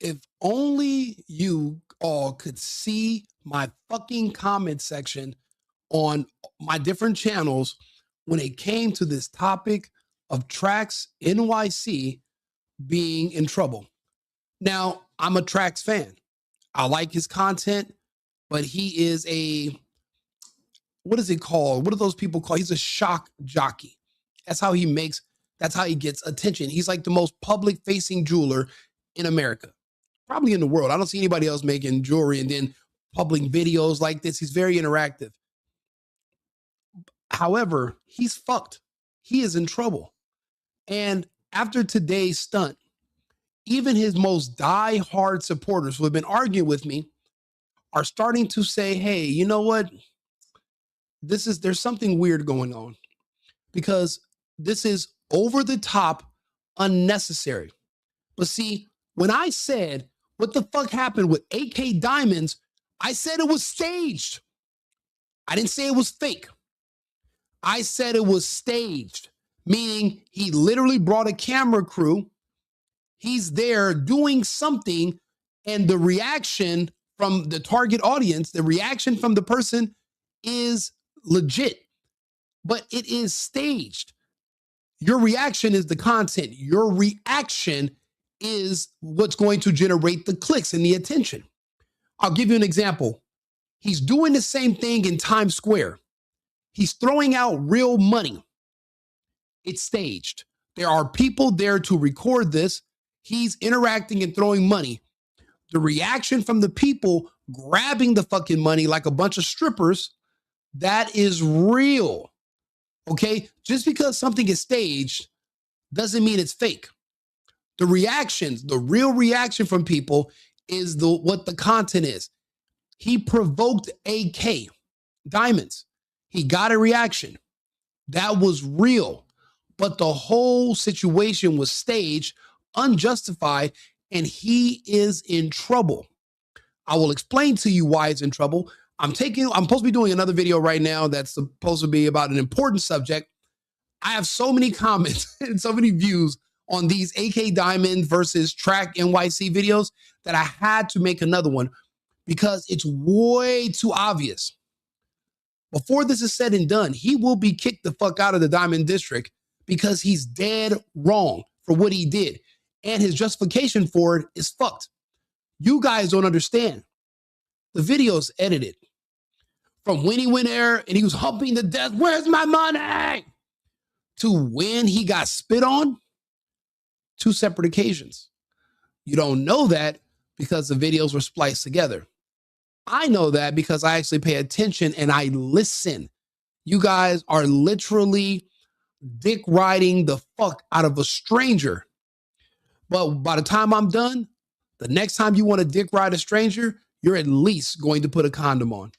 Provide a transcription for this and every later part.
If only you all could see my fucking comment section on my different channels when it came to this topic of Trax NYC being in trouble. Now, I'm a Trax fan. I like his content, but he is what is it called? What are those people called? He's a shock jockey. That's how he gets attention. He's like the most public facing jeweler in America, probably in the world. I don't see anybody else making jewelry and then public videos like this. He's very interactive. However, he's fucked. He is in trouble. And after today's stunt, even his most die-hard supporters who have been arguing with me are starting to say, hey, you know what? There's something weird going on because this is over the top, unnecessary. But see, when I said what the fuck happened with Akay Diamonds, I said it was staged. I didn't say it was fake. I said it was staged, meaning he literally brought a camera crew. He's there doing something, and the reaction from the target audience, the reaction from the person is legit, but it is staged. Your reaction is the content. Your reaction is what's going to generate the clicks and the attention. I'll give you an example. He's doing the same thing in Times Square. He's throwing out real money. It's staged. There are people there to record this. He's interacting and throwing money. The reaction from the people grabbing the fucking money like a bunch of strippers, that is real. Okay? Just because something is staged doesn't mean it's fake. The reactions, the real reaction from people is what the content is. He provoked Akay Diamonds. He got a reaction. That was real. But the whole situation was staged, unjustified, and he is in trouble. I will explain to you why he's in trouble. I'm supposed to be doing another video right now that's supposed to be about an important subject. I have so many comments and so many views on these Akay Diamond versus TRAXNYC videos that I had to make another one because it's way too obvious. Before this is said and done, he will be kicked the fuck out of the Diamond District because he's dead wrong for what he did. And his justification for it is fucked. You guys don't understand. The video's edited. From when he went there and he was humping the desk, where's my money? To when he got spit on, two separate occasions. You don't know that because the videos were spliced together. I know that because I actually pay attention and I listen. You guys are literally dick riding the fuck out of a stranger. But by the time I'm done, the next time you want to dick ride a stranger, you're at least going to put a condom on.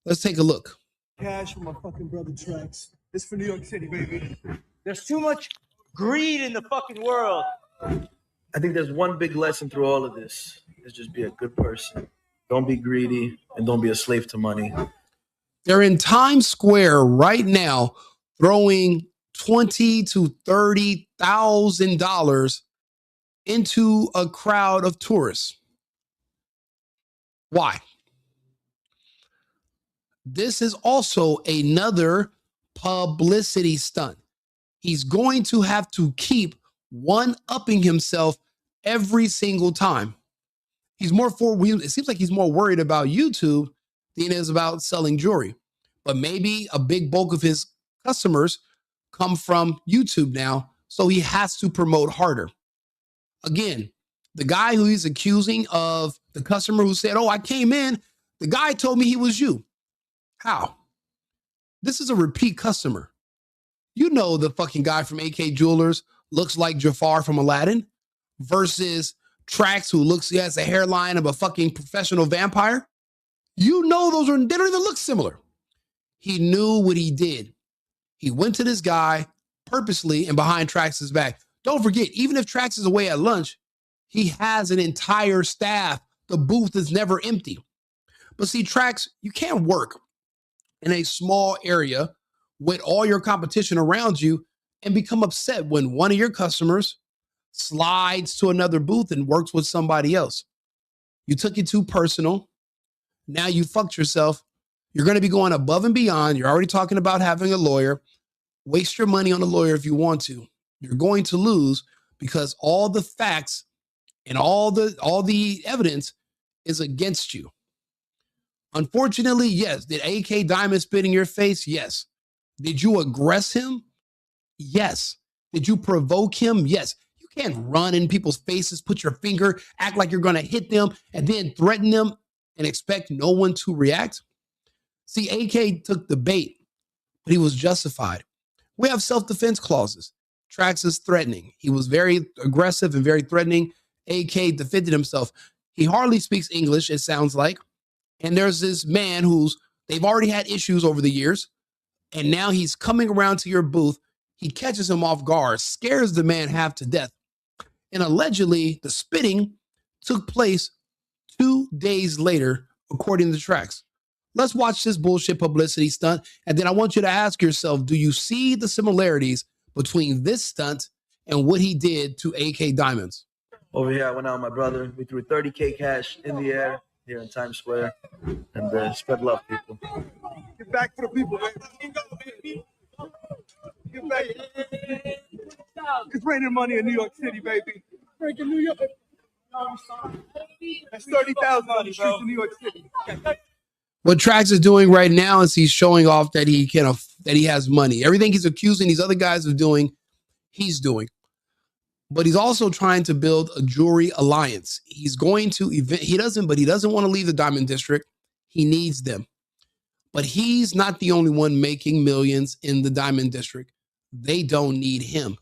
Let's take a look. Cash for my fucking brother Trax. This for New York City, baby. There's too much greed in the fucking world. I think there's one big lesson through all of this is just be a good person. Don't be greedy and don't be a slave to money. They're in Times Square right now throwing $20,000 to $30,000 into a crowd of tourists. Why? This is also another publicity stunt. He's going to have to keep one-upping himself every single time. It seems like he's more worried about YouTube than he is about selling jewelry. But maybe a big bulk of his customers come from YouTube now, so he has to promote harder. Again, the guy who he's accusing of the customer who said, oh, I came in, the guy told me he was you. How? This is a repeat customer. You know the fucking guy from AK Jewelers looks like Jafar from Aladdin versus Trax who has a hairline of a fucking professional vampire. You know they don't even look similar. He knew what he did. He went to this guy purposely and behind Trax's back. Don't forget, even if Trax is away at lunch, he has an entire staff. The booth is never empty. But see, Trax, you can't work in a small area with all your competition around you and become upset when one of your customers slides to another booth and works with somebody else. You took it too personal. Now you fucked yourself. You're going to be going above and beyond. You're already talking about having a lawyer. Waste your money on a lawyer if you want to. You're going to lose because all the facts and all the evidence is against you. Unfortunately, yes. Did Akay Diamonds spit in your face? Yes. Did you aggress him? Yes. Did you provoke him? Yes. You can't run in people's faces, put your finger, act like you're going to hit them, and then threaten them and expect no one to react. See, Akay took the bait, but he was justified. We have self-defense clauses. Trax is threatening. He was very aggressive and very threatening. Akay defended himself. He hardly speaks English, it sounds like. And there's this man they've already had issues over the years. And now he's coming around to your booth. He catches him off guard, scares the man half to death. And allegedly, the spitting took place 2 days later, according to Trax. Let's watch this bullshit publicity stunt. And then I want you to ask yourself, do you see the similarities between this stunt and what he did to Akay Diamonds? Over here, I went out with my brother. We threw $30K cash in the air here in Times Square and spread love, people. Get back for the people, baby. Get back. It's raining money in New York City, baby. Freaking New York. That's 30,000 on the streets of New York City. What Trax is doing right now is he's showing off that he has money. Everything he's accusing these other guys of doing, he's doing. But he's also trying to build a jewelry alliance. He doesn't want to leave the Diamond District. He needs them. But he's not the only one making millions in the Diamond District. They don't need him.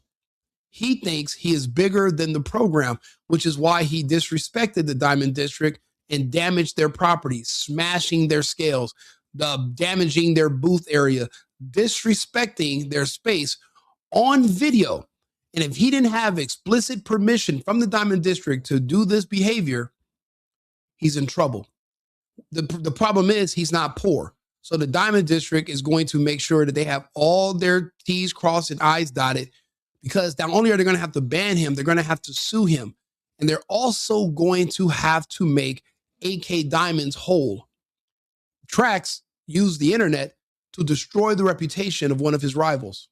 He thinks he is bigger than the program, which is why he disrespected the Diamond District and damaged their property, smashing their scales, damaging their booth area, disrespecting their space on video. And if he didn't have explicit permission from the Diamond District to do this behavior, he's in trouble. The problem is he's not poor. So the Diamond District is going to make sure that they have all their T's crossed and I's dotted, because not only are they going to have to ban him, they're going to have to sue him. And they're also going to have to make Akay Diamonds whole. Trax used the internet to destroy the reputation of one of his rivals.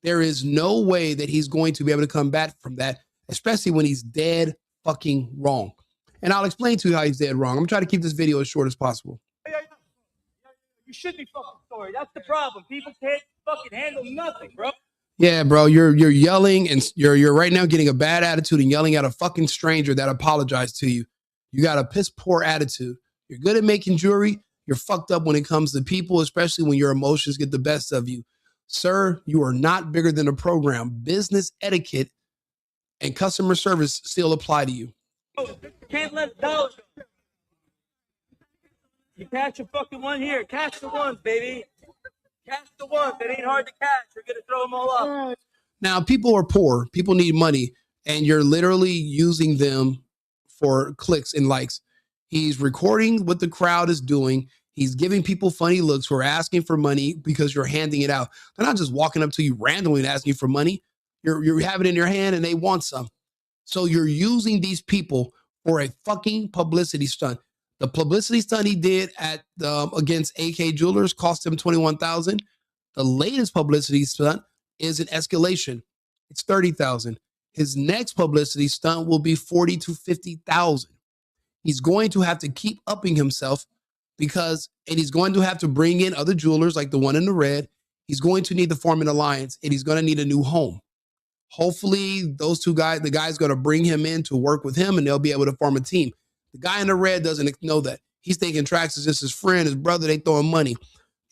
There is no way that he's going to be able to come back from that, especially when he's dead fucking wrong. And I'll explain to you how he's dead wrong. I'm going to try to keep this video as short as possible. You should be fucking sorry. That's the problem. People can't fucking handle nothing, bro. Yeah, bro, you're yelling and you're right now getting a bad attitude and yelling at a fucking stranger that apologized to you. You got a piss poor attitude. You're good at making jewelry. You're fucked up when it comes to people, especially when your emotions get the best of you. Sir, you are not bigger than a program. Business etiquette and customer service still apply to you. Can't let dollars go. You catch a fucking one here. Catch the ones, baby. Catch the ones. It ain't hard to catch. You're going to throw them all up. Now, people are poor. People need money. And you're literally using them for clicks and likes. He's recording what the crowd is doing. He's giving people funny looks who are asking for money because you're handing it out. They're not just walking up to you randomly and asking for money. You have it in your hand and they want some. So you're using these people for a fucking publicity stunt. The publicity stunt he did at against AK Jewelers cost him $21,000. The latest publicity stunt is an escalation. It's $30,000. His next publicity stunt will be $40,000 to $50,000. He's going to have to keep upping himself and he's going to have to bring in other jewelers like the one in the red. He's going to need to form an alliance and he's going to need a new home. Hopefully those two guys, the guy's going to bring him in to work with him and they'll be able to form a team. The guy in the red doesn't know that. He's thinking Trax is just his friend, his brother, they throwing money.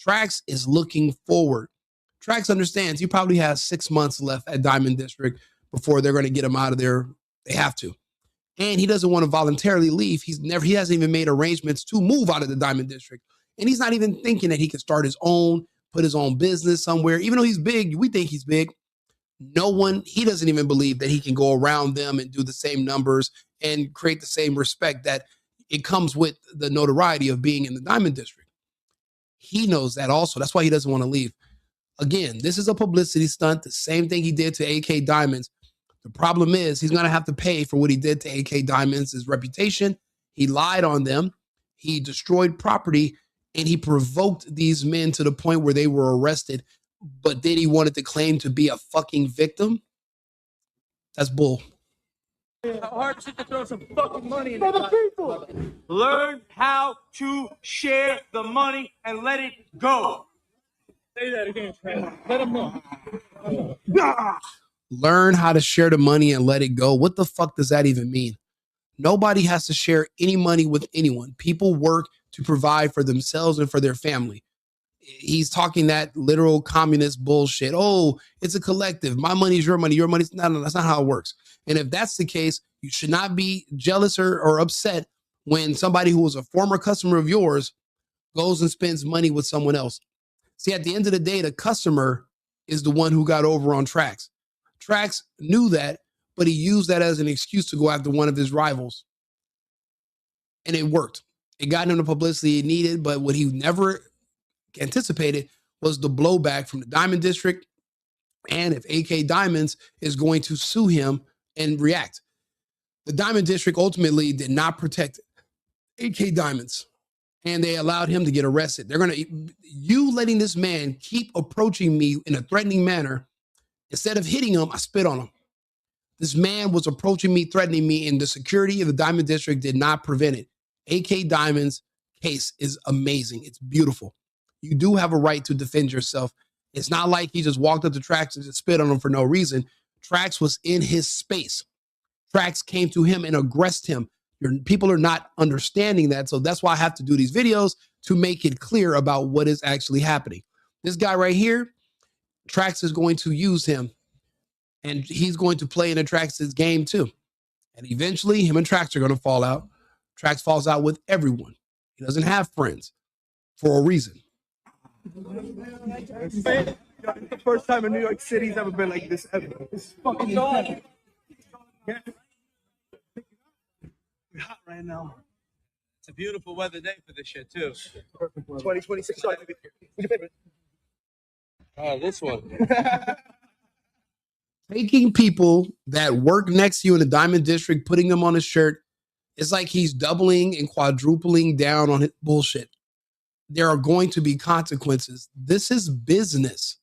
Trax is looking forward. Trax understands he probably has 6 months left at Diamond District before they're going to get him out of there. They have to. And he doesn't want to voluntarily leave. He hasn't even made arrangements to move out of the Diamond District. And he's not even thinking that he can start his own, put his own business somewhere. Even though he's big, we think he's big. He doesn't even believe that he can go around them and do the same numbers and create the same respect that it comes with the notoriety of being in the Diamond District. He knows that also. That's why he doesn't want to leave. Again, this is a publicity stunt. The same thing he did to Akay Diamonds. The problem is he's going to have to pay for what he did to Akay Diamonds, his reputation. He lied on them. He destroyed property, and he provoked these men to the point where they were arrested. But then he wanted to claim to be a fucking victim. That's bull. How hard is it to throw some fucking money in the people? Learn how to share the money and let it go. Say that again, Trent. Let them know. Learn how to share the money and let it go. What the fuck does that even mean? Nobody has to share any money with anyone. People work to provide for themselves and for their family. He's talking that literal communist bullshit. Oh, it's a collective. My money is your money. Your money is not. No, that's not how it works. And if that's the case, you should not be jealous or upset when somebody who was a former customer of yours goes and spends money with someone else. See, at the end of the day, the customer is the one who got over on TRAX. TRAX knew that, but he used that as an excuse to go after one of his rivals. And it worked. It got him the publicity he needed, but what he never anticipated was the blowback from the Diamond District, and if Akay Diamonds is going to sue him and react. The Diamond District ultimately did not protect Akay Diamonds, and they allowed him to get arrested. They're going to, you letting this man keep approaching me in a threatening manner, instead of hitting him, I spit on him. This man was approaching me, threatening me, and the security of the Diamond District did not prevent it. Akay Diamonds' case is amazing. It's beautiful. You do have a right to defend yourself. It's not like he just walked up to TRAX and just spit on him for no reason. TRAX was in his space. TRAX came to him and aggressed him. People are not understanding that. So that's why I have to do these videos to make it clear about what is actually happening. This guy right here, TRAX is going to use him, and he's going to play in TRAX's game too. And eventually him and TRAX are going to fall out. TRAX falls out with everyone. He doesn't have friends for a reason. It's the first time in New York City's ever been like this ever. It's fucking insane. Yeah. We're hot right now. It's a beautiful weather day for this shit too. 2026. What's your favorite? Oh, this one. Taking people that work next to you in the Diamond District, putting them on a shirt, it's like he's doubling and quadrupling down on his bullshit. There are going to be consequences. This is business.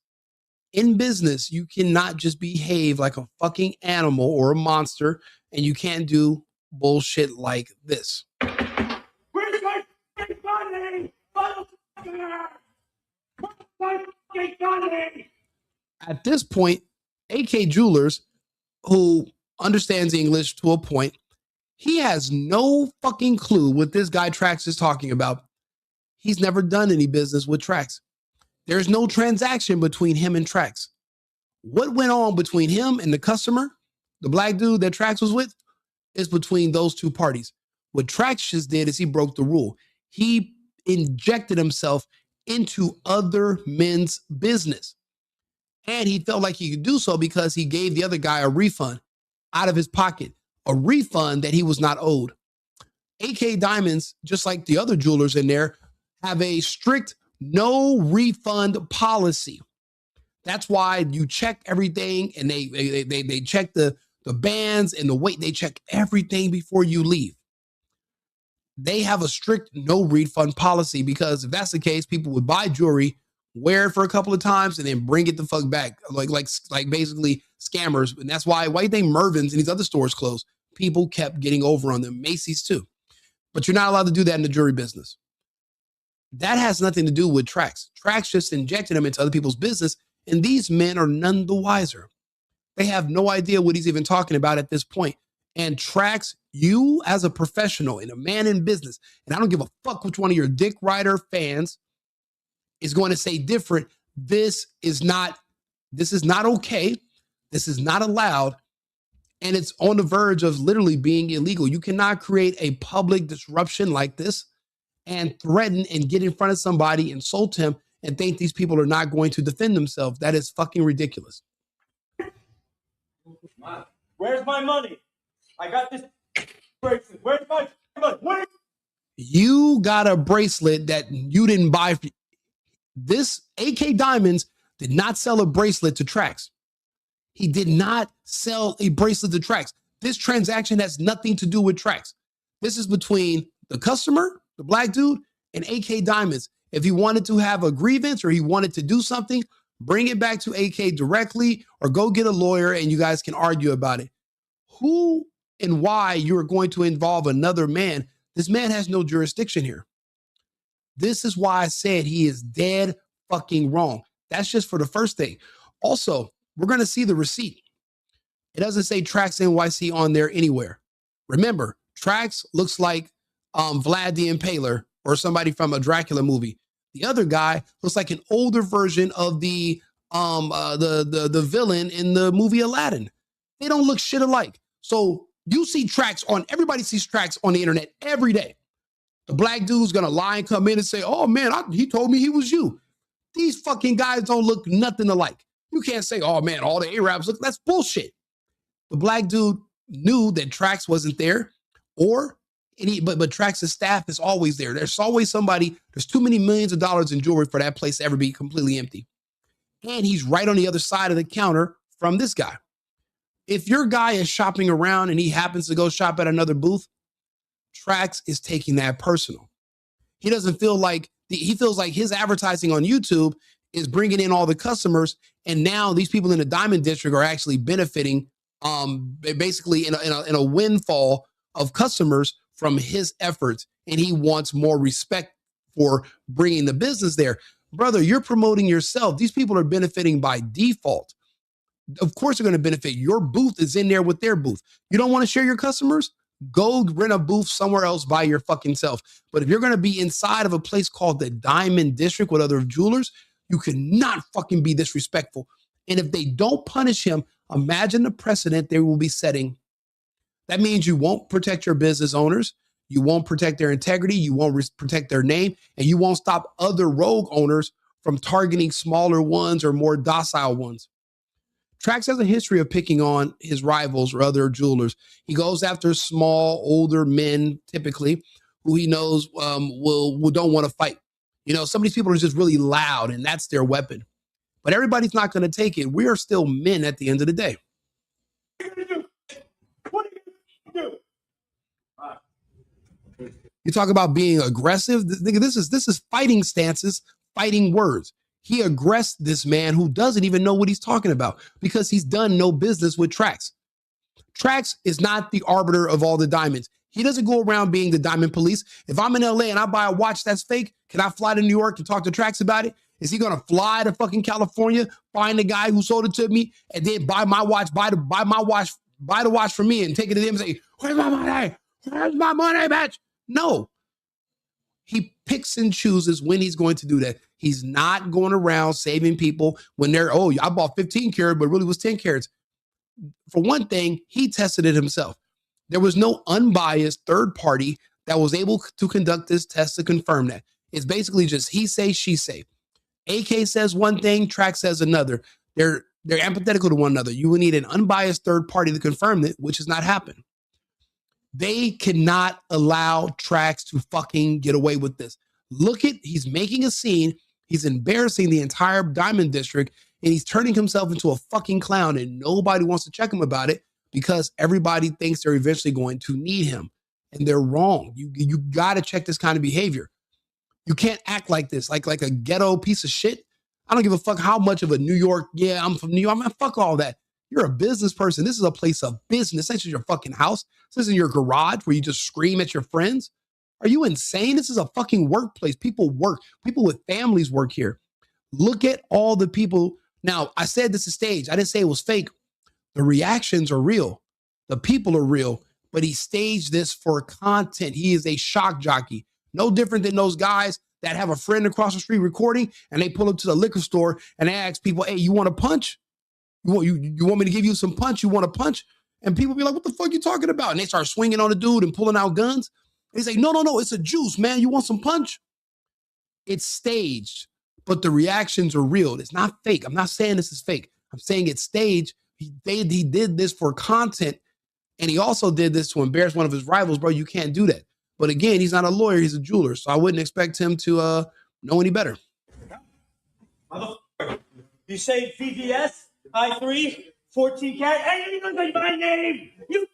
In business, you cannot just behave like a fucking animal or a monster, and you can't do bullshit like this. Where's my fucking money? Where's my fucking money? At this point, AK Jewelers, who understands English to a point, he has no fucking clue what this guy TRAX is talking about. He's never done any business with TRAX. There's no transaction between him and TRAX. What went on between him and the customer, the black dude that TRAX was with, is between those two parties. What TRAX just did is he broke the rule. He injected himself into other men's business. And he felt like he could do so because he gave the other guy a refund out of his pocket, a refund that he was not owed. Akay Diamonds, just like the other jewelers in there, have a strict no refund policy. That's why you check everything, and they check the bands and the weight. They check everything before you leave. They have a strict no refund policy, because if that's the case, people would buy jewelry, wear it for a couple of times, and then bring it the fuck back, like basically scammers. And that's why you think Mervyn's and these other stores closed. People kept getting over on them, Macy's too. But you're not allowed to do that in the jewelry business. That has nothing to do with TRAX. TRAX just injected them into other people's business, and these men are none the wiser. They have no idea what he's even talking about at this point. And TRAX, you as a professional and a man in business, and I don't give a fuck which one of your Dick Rider fans is going to say different. This is not okay. This is not allowed. And it's on the verge of literally being illegal. You cannot create a public disruption like this and threaten and get in front of somebody, insult him, and think these people are not going to defend themselves. That is fucking ridiculous. Where's my money? I got this bracelet. Where's my money? You got a bracelet that you didn't buy. This Akay Diamonds did not sell a bracelet to TRAX. He did not sell a bracelet to Trax. This transaction has nothing to do with Trax. This is between the customer, the black dude, and Akay Diamonds. If he wanted to have a grievance or he wanted to do something, bring it back to Akay directly or go get a lawyer and you guys can argue about it. Who and why you're going to involve another man? This man has no jurisdiction here. This is why I said he is dead fucking wrong. That's just for the first thing. Also, we're going to see the receipt. It doesn't say TRAXNYC on there anywhere. Remember, Trax looks like Vlad the Impaler or somebody from a Dracula movie. The other guy looks like an older version of the villain in the movie Aladdin. They don't look shit alike. So you see Trax on, everybody sees Trax on the internet every day. The black dude's gonna lie and come in and say, oh man, he told me he was you. These fucking guys don't look nothing alike. You can't say, oh man, all the Arabs look, that's bullshit. The black dude knew that Trax wasn't there, but Trax's staff is always there. There's always somebody, there's too many millions of dollars in jewelry for that place to ever be completely empty. And he's right on the other side of the counter from this guy. If your guy is shopping around and he happens to go shop at another booth, Trax is taking that personal. He doesn't feel like, he feels like his advertising on YouTube is bringing in all the customers. And now these people in the Diamond District are actually benefiting basically in a windfall of customers from his efforts. And he wants more respect for bringing the business there. Brother, you're promoting yourself. These people are benefiting by default. Of course, they're going to benefit. Your booth is in there with their booth. You don't want to share your customers? Go rent a booth somewhere else by your fucking self. But if you're going to be inside of a place called the Diamond District with other jewelers, you cannot fucking be disrespectful. And if they don't punish him, imagine the precedent they will be setting. That means you won't protect your business owners. You won't protect their integrity. You won't protect their name. And you won't stop other rogue owners from targeting smaller ones or more docile ones. Trax has a history of picking on his rivals or other jewelers. He goes after small, older men, typically, who he knows don't want to fight. You know, some of these people are just really loud, and that's their weapon. But everybody's not going to take it. We are still men at the end of the day. What are you going to do? You talk about being aggressive. This is fighting stances, fighting words. He aggressed this man who doesn't even know what he's talking about because he's done no business with Trax. Trax is not the arbiter of all the diamonds. He doesn't go around being the diamond police. If I'm in LA and I buy a watch that's fake, can I fly to New York and talk to Trax about it? Is he going to fly to fucking California, find the guy who sold it to me, and then buy my watch, buy the watch for me and take it to them and say, where's my money? Where's my money, bitch? No. He picks and chooses when he's going to do that. He's not going around saving people when they're, oh, I bought 15 karat, but really was 10 carats. For one thing, he tested it himself. There was no unbiased third party that was able to conduct this test to confirm that. It's basically just he say, she say. Akay says one thing, Trax says another. They're antithetical to one another. You will need an unbiased third party to confirm it, which has not happened. They cannot allow Trax to fucking get away with this. He's making a scene. He's embarrassing the entire Diamond District, and he's turning himself into a fucking clown, and nobody wants to check him about it because everybody thinks they're eventually going to need him, and they're wrong. You got to check this kind of behavior. You can't act like this, like a ghetto piece of shit. I don't give a fuck how much of a New York, yeah, I'm from New York. Man, fuck all that. You're a business person. This is a place of business. This ain't your fucking house. This isn't your garage where you just scream at your friends. Are you insane? This is a fucking workplace. People work. People with families work here. Look at all the people. Now, I said this is staged. I didn't say it was fake. The reactions are real. The people are real. But he staged this for content. He is a shock jockey. No different than those guys that have a friend across the street recording and they pull up to the liquor store and they ask people, hey, you want a punch? You want me to give you some punch? You want a punch? And people be like, what the fuck you talking about? And they start swinging on the dude and pulling out guns. They say, no, it's a juice, man. You want some punch? It's staged, but the reactions are real. It's not fake. I'm not saying this is fake. I'm saying it's staged. He did this for content, and he also did this to embarrass one of his rivals, bro. You can't do that. But again, he's not a lawyer. He's a jeweler, so I wouldn't expect him to know any better. You say VVS, I3, 14 carat. Hey, you know my name. You.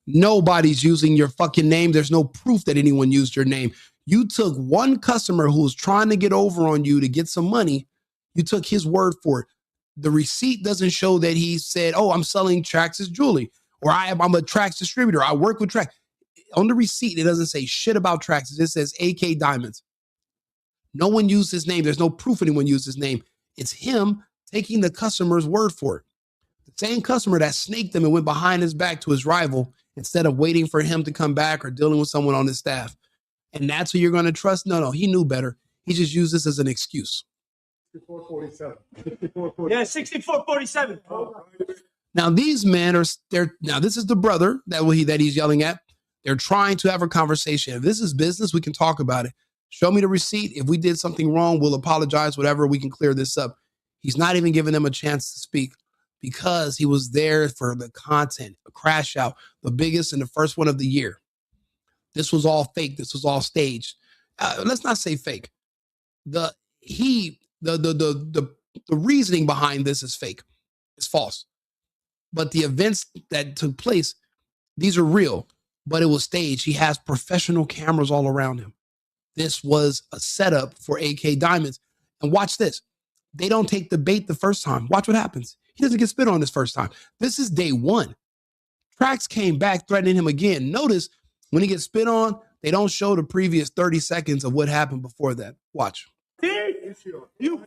Nobody's using your fucking name. There's no proof that anyone used your name. You took one customer who was trying to get over on you to get some money. You took his word for it. The receipt doesn't show that he said, oh, I'm selling Trax's jewelry, or I'm a Trax distributor. I work with Trax. On the receipt, it doesn't say shit about Trax. It just says Akay Diamonds. No one used his name. There's no proof anyone used his name. It's him taking the customer's word for it. The same customer that snaked him and went behind his back to his rival instead of waiting for him to come back or dealing with someone on his staff. And that's who you're going to trust? No, he knew better. He just used this as an excuse. 6447. Yeah, 6447. Now, these men are, now this is the brother that he's yelling at. They're trying to have a conversation. If this is business, we can talk about it. Show me the receipt. If we did something wrong, we'll apologize, whatever. We can clear this up. He's not even giving them a chance to speak because he was there for the content, a crash out, the biggest and the first one of the year. This was all fake. This was all staged. Let's not say fake. The reasoning behind this is fake. It's false. But the events that took place, these are real, but it was staged. He has professional cameras all around him. This was a setup for Akay Diamonds. And watch this. They don't take the bait the first time. Watch what happens. He doesn't get spit on this first time. This is day one. Trax came back threatening him again. Notice when he gets spit on, they don't show the previous 30 seconds of what happened before that. Watch. You.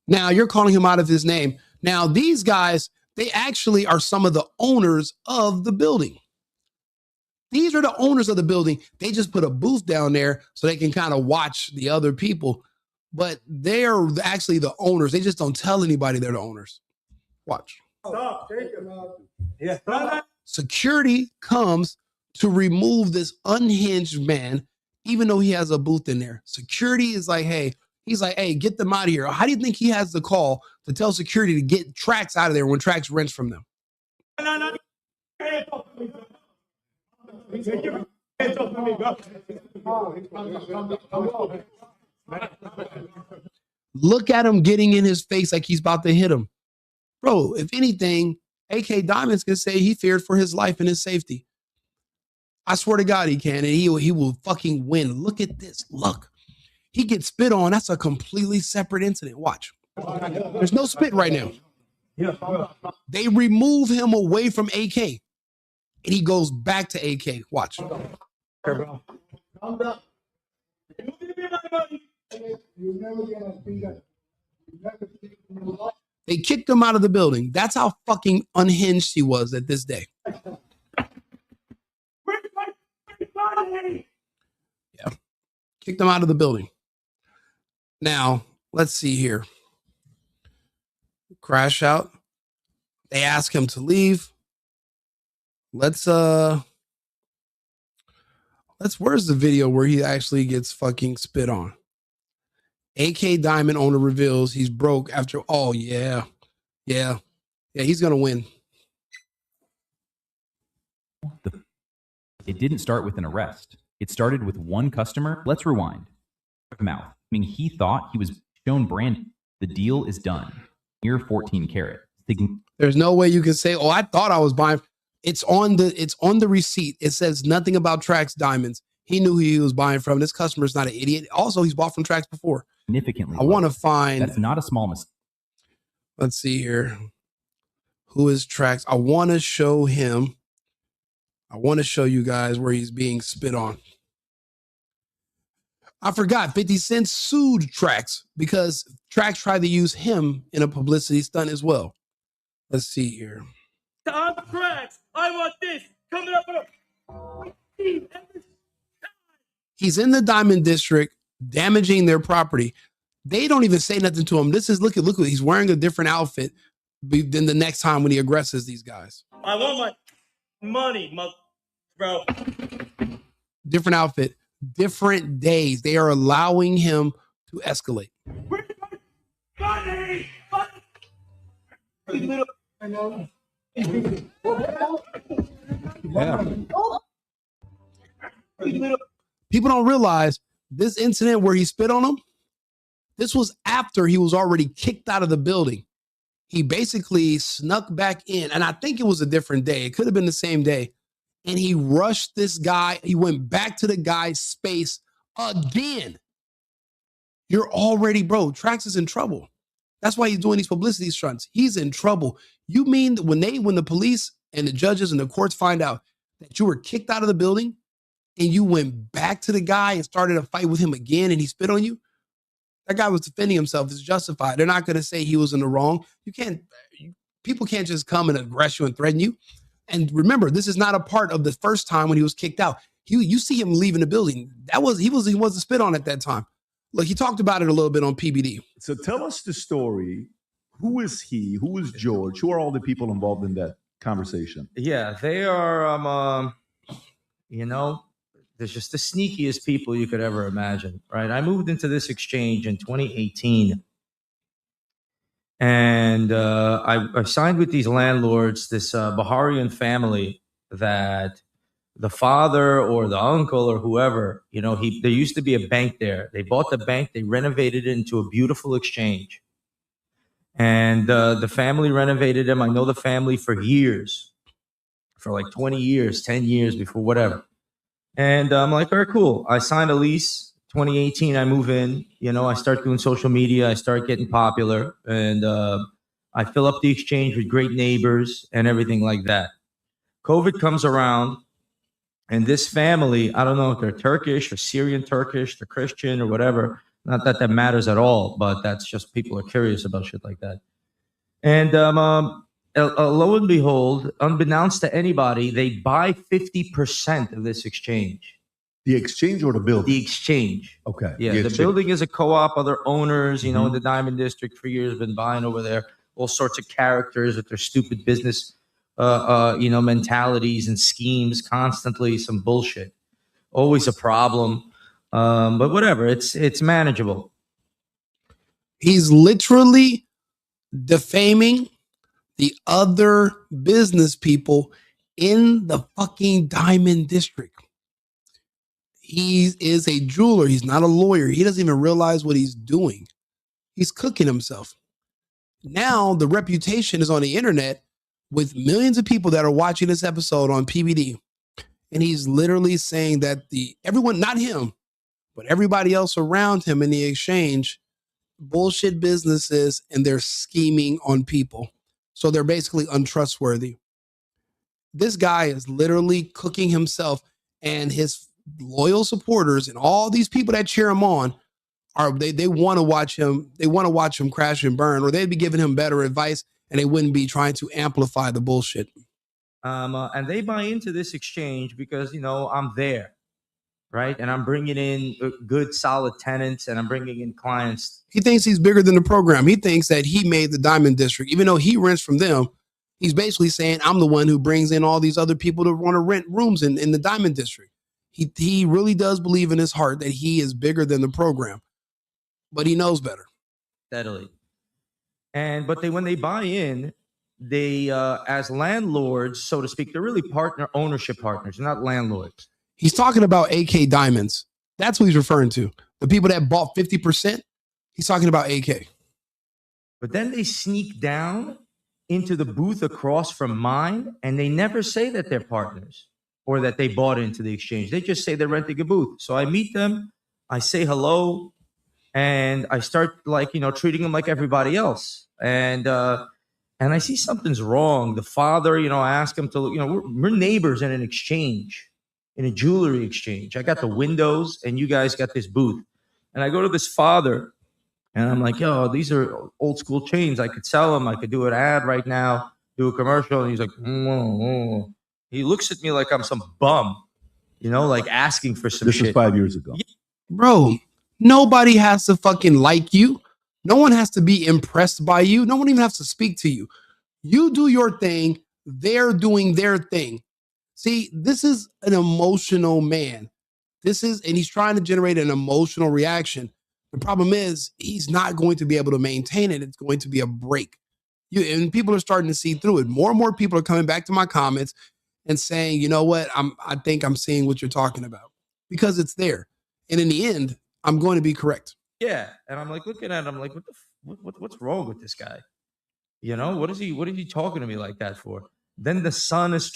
Now you're calling him out of his name. Now these guys, they actually are some of the owners of the building. These are the owners of the building. They just put a booth down there so they can kind of watch the other people, but they're actually the owners. They just don't tell anybody they're the owners. Watch. Stop. Take him out. Yeah. Security comes to remove this unhinged man, even though he has a booth in there. Security is like, hey, he's like, hey, get them out of here. How do you think he has the call to tell security to get Trax out of there when Trax rents from them? No. Look at him getting in his face like he's about to hit him. Bro, if anything, Akay Diamonds can say he feared for his life and his safety. I swear to God he can, and he will fucking win. Look at this. Look. He gets spit on. That's a completely separate incident. Watch. There's no spit right now. They remove him away from Akay. And he goes back to Akay. Watch. They kicked him out of the building. That's how fucking unhinged he was at this day. Yeah. Kicked him out of the building. Now, let's see here. Crash out. They ask him to leave. Let's where's the video where he actually gets fucking spit on? Akay Diamond owner reveals he's broke after, oh yeah, he's gonna win. It didn't start with an arrest. It started with one customer. Let's rewind. Mouth. I mean, he thought he was shown brand. The deal is done. Near 14 carat. There's no way you can say, oh, I thought I was buying. It's on the receipt. It says nothing about Trax Diamonds. He knew who he was buying from. This customer's not an idiot. Also, he's bought from Trax before. Significantly. I want to find. That's not a small mistake. Let's see here. Who is Trax? I want to show him. I want to show you guys where he's being spit on. I forgot 50 Cent sued Trax because Trax tried to use him in a publicity stunt as well. Let's see here. I'm Trax. I want this. Coming up. He's in the Diamond District, damaging their property. They don't even say nothing to him. This is look, he's wearing a different outfit than the next time when he aggresses these guys. I want my money, bro. Different outfit, different days. They are allowing him to escalate. Money. Yeah. People don't realize this incident where he spit on him, This was after he was already kicked out of the building. He basically snuck back in, and I think it was a different day. It could have been the same day. And he rushed this guy. He went back to the guy's space again. You're already, bro, Trax is in trouble. That's why he's doing these publicity stunts. He's in trouble. You mean when the police and the judges and the courts find out that you were kicked out of the building and you went back to the guy and started a fight with him again and he spit on you? That guy was defending himself. It's justified. They're not going to say he was in the wrong. People can't just come and aggress you and threaten you. And remember, this is not a part of the first time when he was kicked out. You see him leaving the building. He wasn't spit on at that time. Look, he talked about it a little bit on PBD. So tell us the story. Who is he? Who is George? Who are all the people involved in that conversation? Yeah, they are, there's just the sneakiest people you could ever imagine, right? I moved into this exchange in 2018. And I signed with these landlords, this Baharian family that the father or the uncle or whoever, there used to be a bank there. They bought the bank, they renovated it into a beautiful exchange. And the family renovated them. I know the family for years, for like 20 years, 10 years before whatever. And I'm like, all right, cool. I signed a lease. 2018, I move in. I start doing social media. I start getting popular. And I fill up the exchange with great neighbors and everything like that. COVID comes around. And this family, I don't know if they're Turkish or Syrian Turkish, they're Christian or whatever. Not that matters at all, but that's just people are curious about shit like that. And lo and behold, unbeknownst to anybody, they buy 50% of this exchange. The exchange or the building? The exchange. Okay. Yeah, the building is a co-op. Other owners, in the Diamond District for years have been buying over there. All sorts of characters with their stupid business mentalities and schemes, constantly some bullshit, always a problem. But whatever, it's manageable. He's literally defaming the other business people in the fucking Diamond District. He is a jeweler. He's not a lawyer. He doesn't even realize what he's doing. He's cooking himself. Now the reputation is on the internet with millions of people that are watching this episode on PBD. And he's literally saying that everyone, not him, but everybody else around him in the exchange, bullshit businesses, and they're scheming on people. So they're basically untrustworthy. This guy is literally cooking himself, and his loyal supporters and all these people that cheer him on they want to watch him. They want to watch him crash and burn, or they'd be giving him better advice and they wouldn't be trying to amplify the bullshit. And they buy into this exchange because, I'm there, right? And I'm bringing in good, solid tenants, and I'm bringing in clients. He thinks he's bigger than the program. He thinks that he made the Diamond District. Even though he rents from them, he's basically saying, I'm the one who brings in all these other people to want to rent rooms in the Diamond District. He really does believe in his heart that he is bigger than the program, but he knows better. Steadily. But when they buy in, they, as landlords, so to speak, they're really ownership partners, not landlords. He's talking about Akay Diamonds. That's what he's referring to. The people that bought 50%, he's talking about AK. But then they sneak down into the booth across from mine, and they never say that they're partners or that they bought into the exchange. They just say they're renting a booth. So I meet them, I say hello, and I start treating them like everybody else. And I see something's wrong. The father, I ask him to look, we're neighbors in an exchange, in a jewelry exchange. I got the windows and you guys got this booth. And I go to this father and I'm like, yo, these are old school chains. I could sell them. I could do an ad right now, do a commercial. And he's like, He looks at me like I'm some bum, like asking for some shit. This was 5 years ago. Bro, nobody has to fucking like you. No one has to be impressed by you. No one even has to speak to you. You do your thing. They're doing their thing. See, this is an emotional man. And he's trying to generate an emotional reaction. The problem is he's not going to be able to maintain it. It's going to be a break. And people are starting to see through it. More and more people are coming back to my comments and saying, you know what? I think I'm seeing what you're talking about, because it's there. And in the end, I'm going to be correct. yeah. And I'm like looking at him, I'm like, what's wrong with this guy? You know, what is he talking to me like that for? Then the son is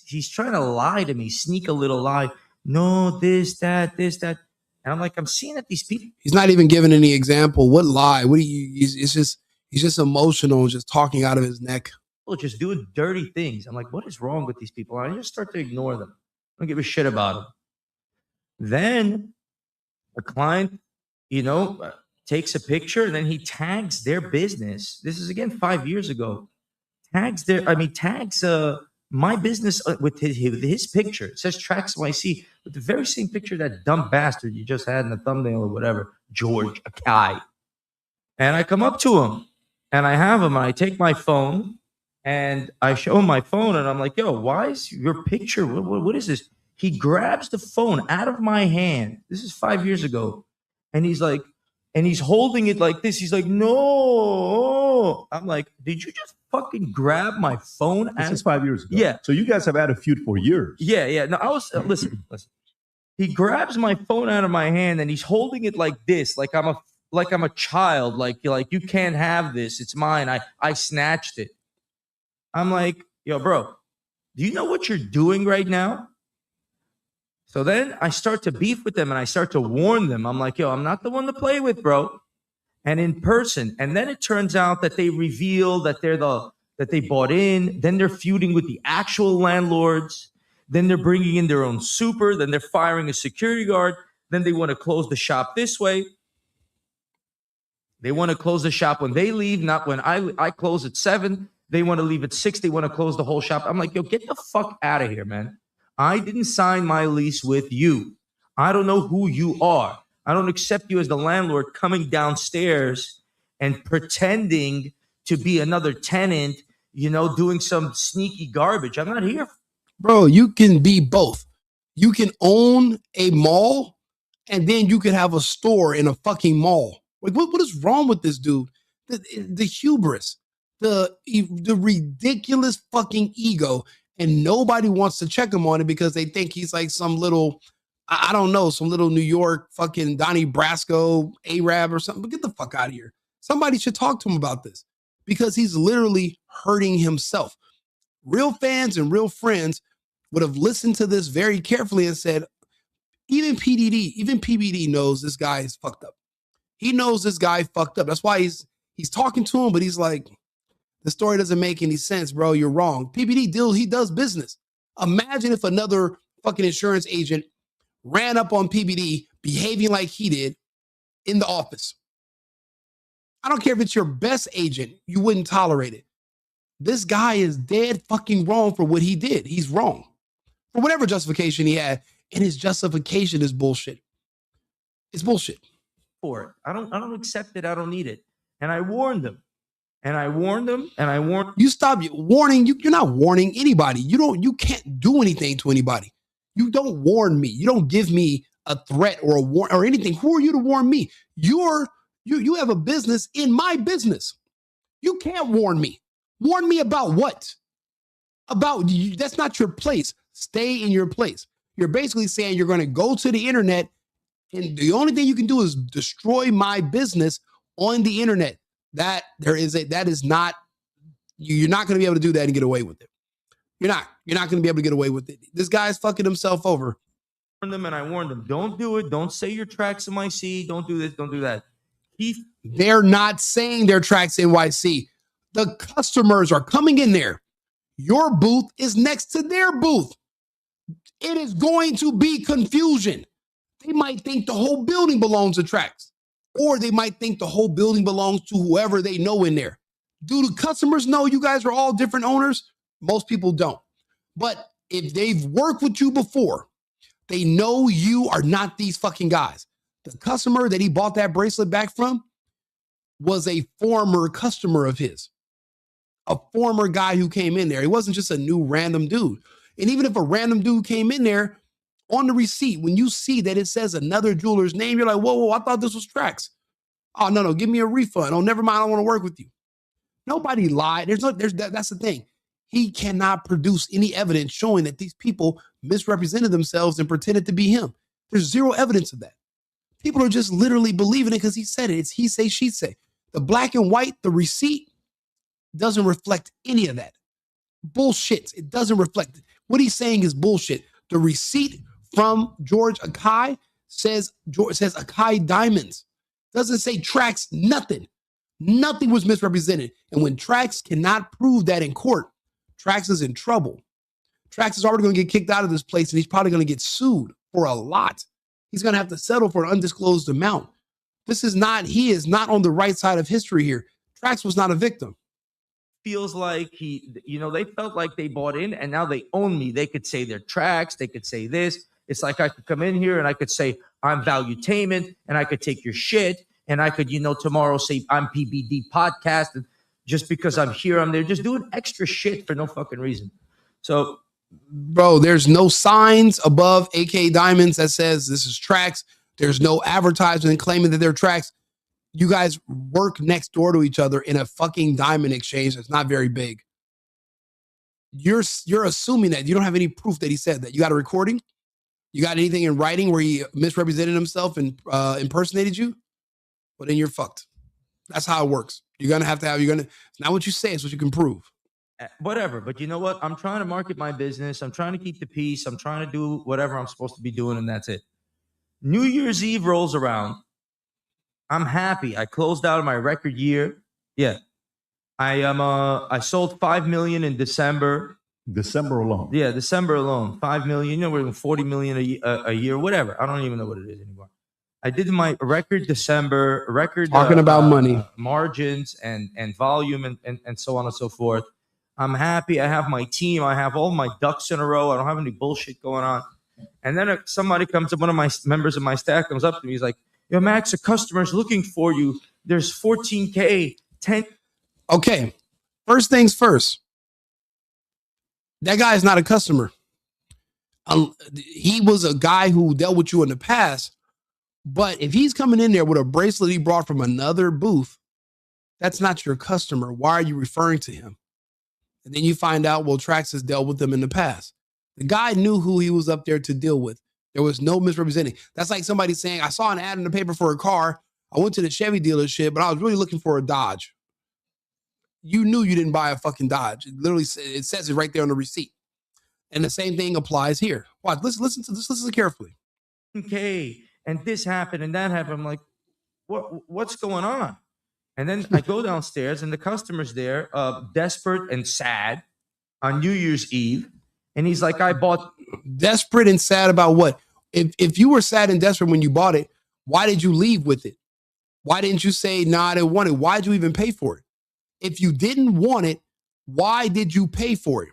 he's trying to lie to me, sneak a little lie. No, this, that. And I'm like, I'm seeing that these people. He's not even giving any example. What lie? What do you? He's just emotional, just talking out of his neck. Just doing dirty things. I'm like, what is wrong with these people? And I just start to ignore them. I don't give a shit about them. Then a client, takes a picture and then he tags their business. This is again 5 years ago. Tags my business with his picture. It says TRAXNYC with the very same picture that dumb bastard you just had in the thumbnail or whatever, George Akay. And I come up to him and I have him and I take my phone and I show him my phone and I'm like, yo, why is your picture? What is this? He grabs the phone out of my hand. This is 5 years ago. And he's like, and he's holding it like this. He's like, no. I'm like, did you just fucking grab my phone? This is 5 years ago. Yeah. So you guys have had a feud for years. Yeah. No, I was, listen. He grabs my phone out of my hand and he's holding it like this, like I'm a child, like you can't have this. It's mine. I snatched it. I'm like, yo, bro, do you know what you're doing right now? So then I start to beef with them and I start to warn them. I'm like, yo, I'm not the one to play with, bro. And in person. And then it turns out that they reveal that that they bought in. Then they're feuding with the actual landlords. Then they're bringing in their own super. Then they're firing a security guard. Then they want to close the shop this way. They want to close the shop when they leave, not when I close at 7. They want to leave at 6. They want to close the whole shop. I'm like, yo, get the fuck out of here, man. I didn't sign my lease with you. I don't know who you are. I don't accept you as the landlord coming downstairs and pretending to be another tenant, doing some sneaky garbage. I'm not here. Bro, you can be both. You can own a mall and then you can have a store in a fucking mall. Like, what is wrong with this dude? The hubris, the ridiculous fucking ego. And nobody wants to check him on it because they think he's like some little, I don't know, some little New York fucking Donnie Brasco Arab or something. But get the fuck out of here. Somebody should talk to him about this because he's literally hurting himself. Real fans and real friends would have listened to this very carefully and said, even PBD knows this guy is fucked up. He knows this guy fucked up. That's why he's talking to him, but he's like, the story doesn't make any sense, bro. You're wrong. PBD he does business. Imagine if another fucking insurance agent ran up on PBD behaving like he did in the office. I don't care if it's your best agent, you wouldn't tolerate it. This guy is dead fucking wrong for what he did. He's wrong for whatever justification he had, and his justification is bullshit. It's bullshit. For it. I don't accept it. I don't need it. And I warned them. And I warned them, and I warned. You stop warning. You're not warning anybody. You can't do anything to anybody. You don't warn me. You don't give me a threat or a warn or anything. Who are you to warn me? You have a business in my business. You can't warn me. Warn me about what? About you? That's not your place. Stay in your place. You're basically saying you're going to go to the internet, and the only thing you can do is destroy my business on the internet. You're not going to be able to do that and get away with it. You're not going to be able to get away with it. This guy's fucking himself over. I warned them, don't do it. Don't say your TRAXNYC. Don't do this. Don't do that. They're not saying their TRAXNYC. The customers are coming in there. Your booth is next to their booth. It is going to be confusion. They might think the whole building belongs to Trax. Or they might think the whole building belongs to whoever they know in there. Do the customers know you guys are all different owners? Most people don't. But if they've worked with you before, they know you are not these fucking guys. The customer that he bought that bracelet back from was a former customer of his. A former guy who came in there. He wasn't just a new random dude. And even if a random dude came in there, on the receipt, when you see that it says another jeweler's name, you're like, whoa, I thought this was Trax. Oh, no, give me a refund. Oh, never mind, I don't want to work with you. Nobody lied. That's the thing. He cannot produce any evidence showing that these people misrepresented themselves and pretended to be him. There's zero evidence of that. People are just literally believing it because he said it. It's he say, she say. The black and white, the receipt doesn't reflect any of that. Bullshit. It doesn't reflect. What he's saying is bullshit. The receipt from George Akay says Akay Diamonds. Doesn't say Trax, nothing. Nothing was misrepresented. And when Trax cannot prove that in court, Trax is in trouble. Trax is already going to get kicked out of this place, and he's probably going to get sued for a lot. He's going to have to settle for an undisclosed amount. He is not on the right side of history here. Trax was not a victim. Feels like they felt like they bought in and now they own me. They could say their tracks. They could say this. It's like I could come in here and I could say I'm Valuetainment and I could take your shit and I could, tomorrow say I'm PBD podcast. And just because I'm here, I'm there, just doing extra shit for no fucking reason. So, bro, there's no signs above Akay Diamonds that says this is Trax. There's no advertisement claiming that they're Trax. You guys work next door to each other in a fucking diamond exchange that's not very big. You're assuming that. You don't have any proof that he said that. You got a recording? You got anything in writing where he misrepresented himself and impersonated you? Well, then you're fucked. That's how it works. It's not what you say, it's what you can prove. Whatever. But you know what? I'm trying to market my business. I'm trying to keep the peace. I'm trying to do whatever I'm supposed to be doing, and that's it. New Year's Eve rolls around. I'm happy. I closed out my record year. Yeah. I sold 5 million in December. December alone. Yeah, December alone. 5 million. We're doing 40 million a year, whatever. I don't even know what it is anymore. I did my record December, talking about money, margins and volume and so on and so forth. I'm happy. I have my team. I have all my ducks in a row. I don't have any bullshit going on. And then somebody comes up, one of my members of my staff comes up to me. He's like, yo, Max, a customer's looking for you. There's 14K, 10. Okay. First things first. That guy is not a customer. He was a guy who dealt with you in the past. But if he's coming in there with a bracelet he brought from another booth, that's not your customer. Why are you referring to him? And then you find out, well, Trax has dealt with them in the past. The guy knew who he was up there to deal with. There was no misrepresenting. That's like somebody saying, I saw an ad in the paper for a car. I went to the Chevy dealership, but I was really looking for a Dodge. You knew you didn't buy a fucking Dodge. It literally it says it right there on the receipt. And the same thing applies here. Watch, listen to this. Listen carefully. Okay, and this happened and that happened. I'm like, what's going on? And then I go downstairs and the customer's there, desperate and sad on New Year's Eve. And he's like, I bought. Desperate and sad about what? If you were sad and desperate when you bought it, why did you leave with it? Why didn't you say, nah, I didn't want it? Why did you even pay for it? If you didn't want it, why did you pay for it?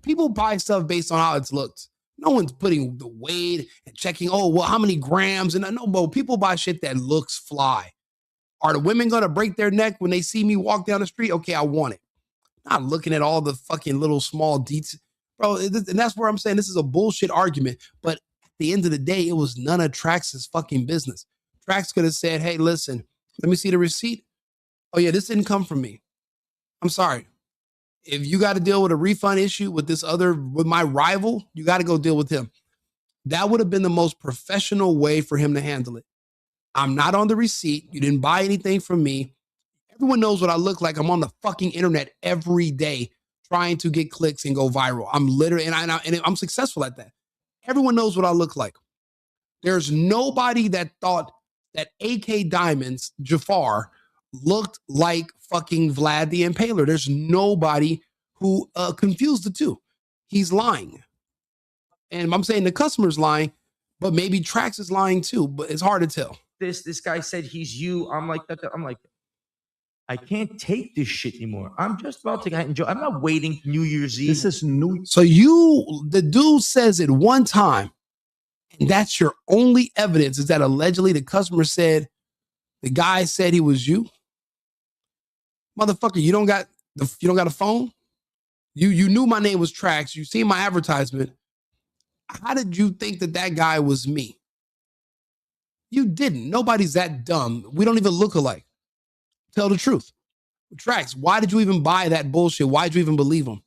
People buy stuff based on how it's looked. No one's putting the weight and checking, oh, well, how many grams? And no, but people buy shit that looks fly. Are the women going to break their neck when they see me walk down the street? Okay, I want it. Not looking at all the fucking little small details. Bro, and that's where I'm saying this is a bullshit argument. But at the end of the day, it was none of Trax's fucking business. Trax could have said, hey, listen, let me see the receipt. Oh, yeah, this didn't come from me. I'm sorry. If you got to deal with a refund issue with my rival, you got to go deal with him. That would have been the most professional way for him to handle it. I'm not on the receipt. You didn't buy anything from me. Everyone knows what I look like. I'm on the fucking internet every day trying to get clicks and go viral. I'm literally, and I'm successful at that. Everyone knows what I look like. There's nobody that thought that Akay Diamonds, Jafar, looked like fucking Vlad the Impaler. There's nobody who confused the two. He's lying. And I'm saying the customer's lying, but maybe Trax is lying too, but it's hard to tell. This guy said he's you. I'm like, I can't take this shit anymore. I'm just about to enjoy. I'm not waiting New Year's Eve. This is new. So the dude says it one time, and that's your only evidence is that allegedly the customer said, the guy said he was you. Motherfucker, you don't got a phone? You knew my name was Trax. You seen my advertisement. How did you think that guy was me? You didn't. Nobody's that dumb. We don't even look alike. Tell the truth. Trax, why did you even buy that bullshit? Why did you even believe him?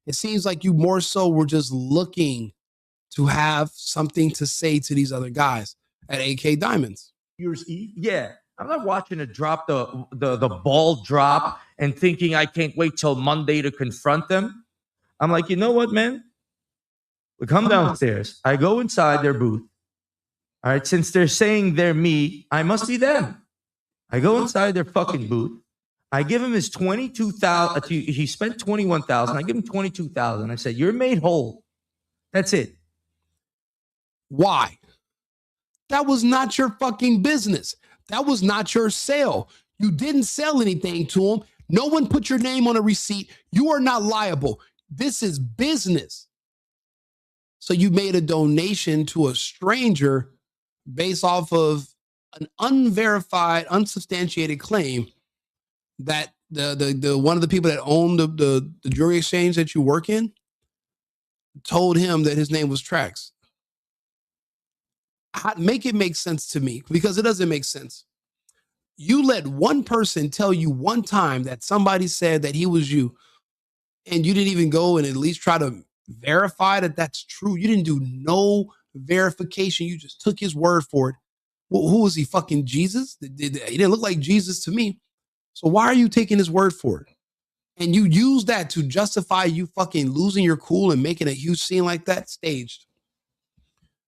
It seems like you more so were just looking to have something to say to these other guys. at Akay Diamonds. Year's Eve? Yeah. I'm not watching it drop the ball drop and thinking I can't wait till Monday to confront them. I'm like, you know what, man? We come downstairs. I go inside their booth. All right. Since they're saying they're me, I must be them. I go inside their fucking booth. I give him his 22,000. He spent 21,000. I give him 22,000. I said, "You're made whole. That's it." Why? That was not your fucking business. That was not your sale. You didn't sell anything to him. No one put your name on a receipt. You are not liable. This is business. So you made a donation to a stranger based off of an unverified, unsubstantiated claim that the one of the people that owned the jewelry exchange that you work in told him that his name was Trax. Make it make sense to me, because it doesn't make sense. You let one person tell you one time that somebody said that he was you, and you didn't even go and at least try to verify that that's true. You didn't do no verification. You just took his word for it. Well, who was he, fucking Jesus? He didn't look like Jesus to me. So why are you taking his word for it? And you use that to justify you fucking losing your cool and making a huge scene like that? Staged.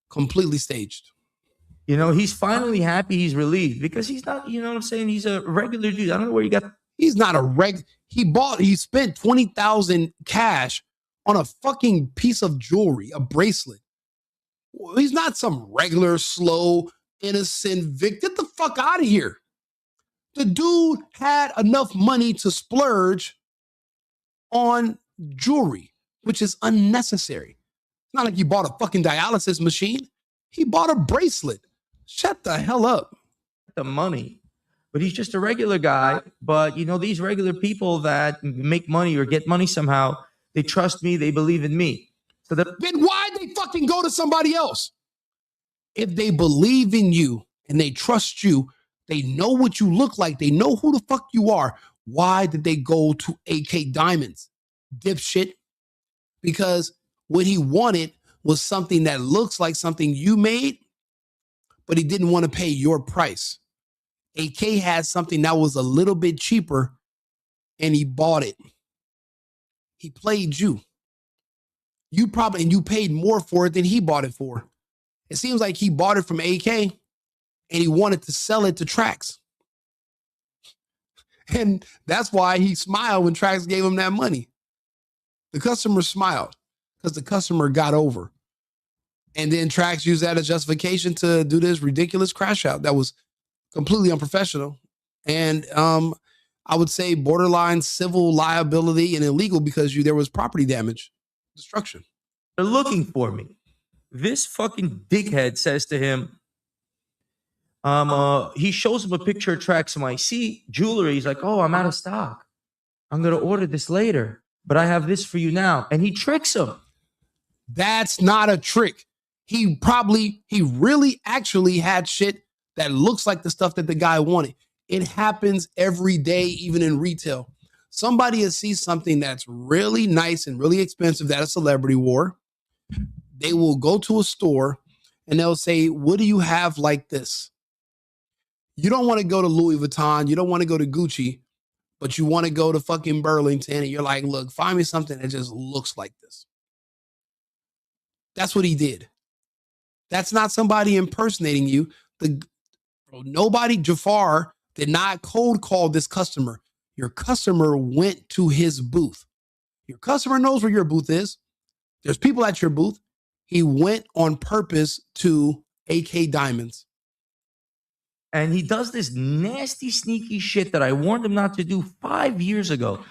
Completely staged. You know, he's finally happy. He's relieved because he's not, you know what I'm saying? He's a regular dude. I don't know where you got. He's not a he spent 20,000 cash on a fucking piece of jewelry, a bracelet. He's not some regular, slow, innocent Get the fuck out of here. The dude had enough money to splurge on jewelry, which is unnecessary. It's not like he bought a fucking dialysis machine. He bought a bracelet. Shut the hell up. The money. But he's just a regular guy. But, you know, these regular people that make money or get money somehow, they trust me. They believe in me. So then why'd they fucking go to somebody else? If they believe in you and they trust you, they know what you look like, they know who the fuck you are, why did they go to Akay Diamonds? Dipshit. Because what he wanted was something that looks like something you made, but he didn't want to pay your price. Akay had something that was a little bit cheaper and he bought it. He played you. You paid more for it than he bought it for. It seems like he bought it from Akay and he wanted to sell it to Trax. And that's why he smiled when Trax gave him that money. The customer smiled because the customer got over. And then Trax used that as justification to do this ridiculous crash out that was completely unprofessional. And I would say borderline civil liability and illegal because there was property damage, destruction. they're looking for me. This fucking dickhead says to him, he shows him a picture of TRAXNYC jewelry. He's like, "Oh, I'm out of stock. I'm going to order this later, but I have this for you now." And he tricks him. That's not a trick. He really actually had shit that looks like the stuff that the guy wanted. It happens every day, even in retail. Somebody will see something that's really nice and really expensive that a celebrity wore. They will go to a store and they'll say, "What do you have like this?" You don't want to go to Louis Vuitton. You don't want to go to Gucci, but you want to go to fucking Burlington. And you're like, "Look, find me something that just looks like this." That's what he did. That's not somebody impersonating you. Jafar did not cold call this customer. Your customer went to his booth. Your customer knows where your booth is. There's people at your booth. He went on purpose to Akay Diamonds. And he does this nasty, sneaky shit that I warned him not to do 5 years ago.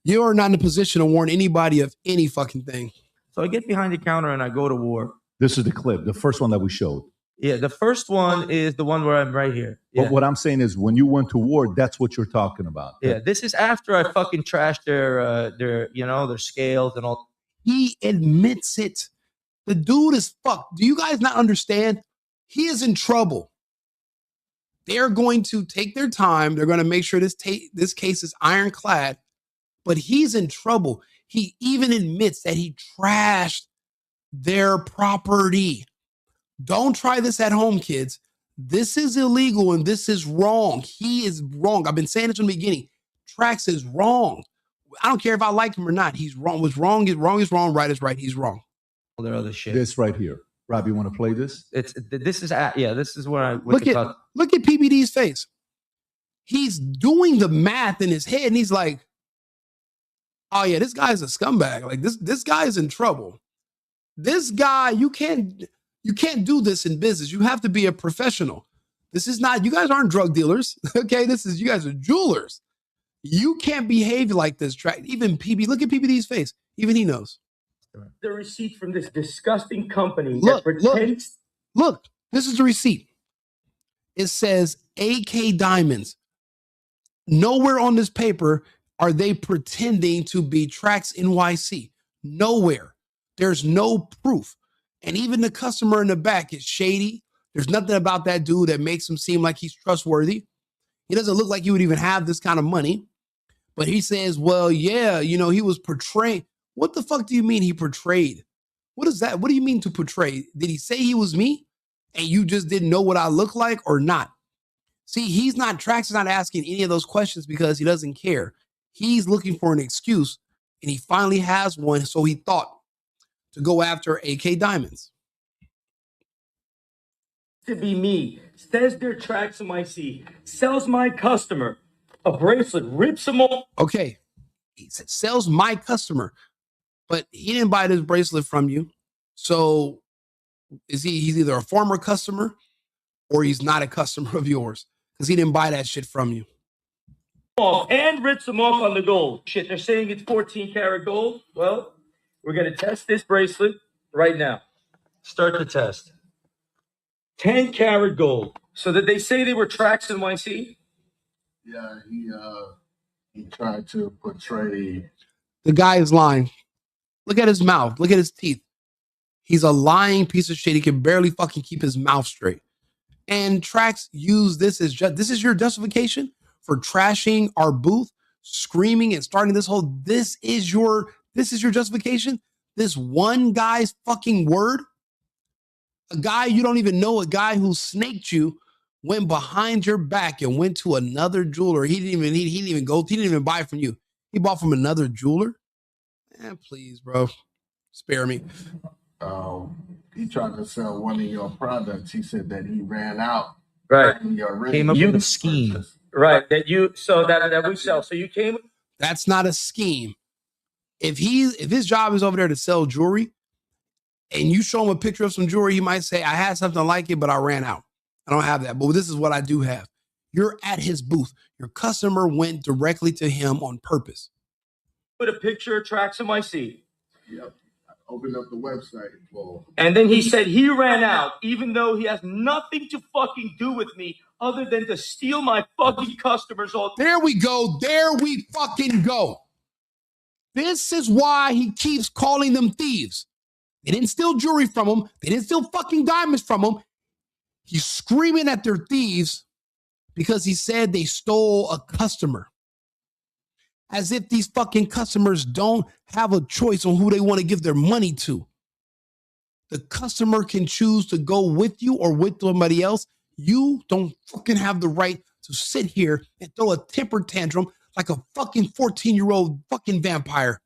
You're not in a position to warn anybody of any fucking thing. So I get behind the counter and I go to war. This is the clip, the first one that we showed. Yeah, the first one is the one where I'm right here. Yeah. But what I'm saying is when you went to war, that's what you're talking about. Yeah, this is after I fucking trashed their scales and all. He admits it. The dude is fucked. Do you guys not understand? He is in trouble. They're going to take their time. They're going to make sure this case is ironclad, but he's in trouble. He even admits that he trashed their property. Don't try this at home, kids. This is illegal and this is wrong. He is wrong. I've been saying it from the beginning. Trax is wrong. I don't care if I like him or not. He's wrong. What's wrong is wrong is wrong. Right is right. He's wrong. All their other shit. This right here. Rob, you want to play this? This is where I look at PBD's face. He's doing the math in his head and he's like, oh yeah, this guy's a scumbag. Like this guy is in trouble. This guy, you can't do this in business. You have to be a professional. This is not, you guys aren't drug dealers. Okay. You guys are jewelers. You can't behave like this. Even PB, look at PBD's face. Even he knows. The receipt from this disgusting company look, that pretends. Look, this is the receipt. It says Akay Diamonds. Nowhere on this paper are they pretending to be TRAXNYC. Nowhere. There's no proof. And even the customer in the back is shady. There's nothing about that dude that makes him seem like he's trustworthy. He doesn't look like he would even have this kind of money. But he says, well, yeah, he was portraying. What the fuck do you mean he portrayed? What is that? What do you mean to portray? Did he say he was me and you just didn't know what I look like or not? See, Trax is not asking any of those questions because he doesn't care. He's looking for an excuse and he finally has one. So he thought to go after Akay Diamonds. To be me, says they're TRAXNYC, sells my customer a bracelet, rips them off. Okay, he said, sells my customer, but he didn't buy this bracelet from you. So he's either a former customer or he's not a customer of yours because he didn't buy that shit from you. And rips them off on the gold. Shit, they're saying it's 14 karat gold. Well, we're going to test this bracelet right now. Start the test. 10 karat gold. So did they say they were TRAXNYC? Yeah, he tried to portray. The guy is lying. Look at his mouth. Look at his teeth. He's a lying piece of shit. He can barely fucking keep his mouth straight. And Trax used this as this is your justification for trashing our booth, screaming and starting this whole. This is your justification. This one guy's fucking word. A guy you don't even know, a guy who snaked you, went behind your back and went to another jeweler. He didn't even buy from you. He bought from another jeweler. Please, bro, spare me. He tried to sell one of your products. He said that he ran out. Right. Came up with a scheme. Right. That we sell. So you came. That's not a scheme. If his job is over there to sell jewelry and you show him a picture of some jewelry, he might say, I had something like it, but I ran out. I don't have that. But this is what I do have. You're at his booth. Your customer went directly to him on purpose. Put a picture of TRAXNYC. Yep. I opened up the website. And then he said he ran out, even though he has nothing to fucking do with me other than to steal my fucking customers all. There we go. There we fucking go. This is why he keeps calling them thieves. They didn't steal jewelry from him. They didn't steal fucking diamonds from him. He's screaming at their thieves because he said they stole a customer. As if these fucking customers don't have a choice on who they want to give their money to. The customer can choose to go with you or with somebody else. You don't fucking have the right to sit here and throw a temper tantrum like a fucking 14-year-old fucking vampire.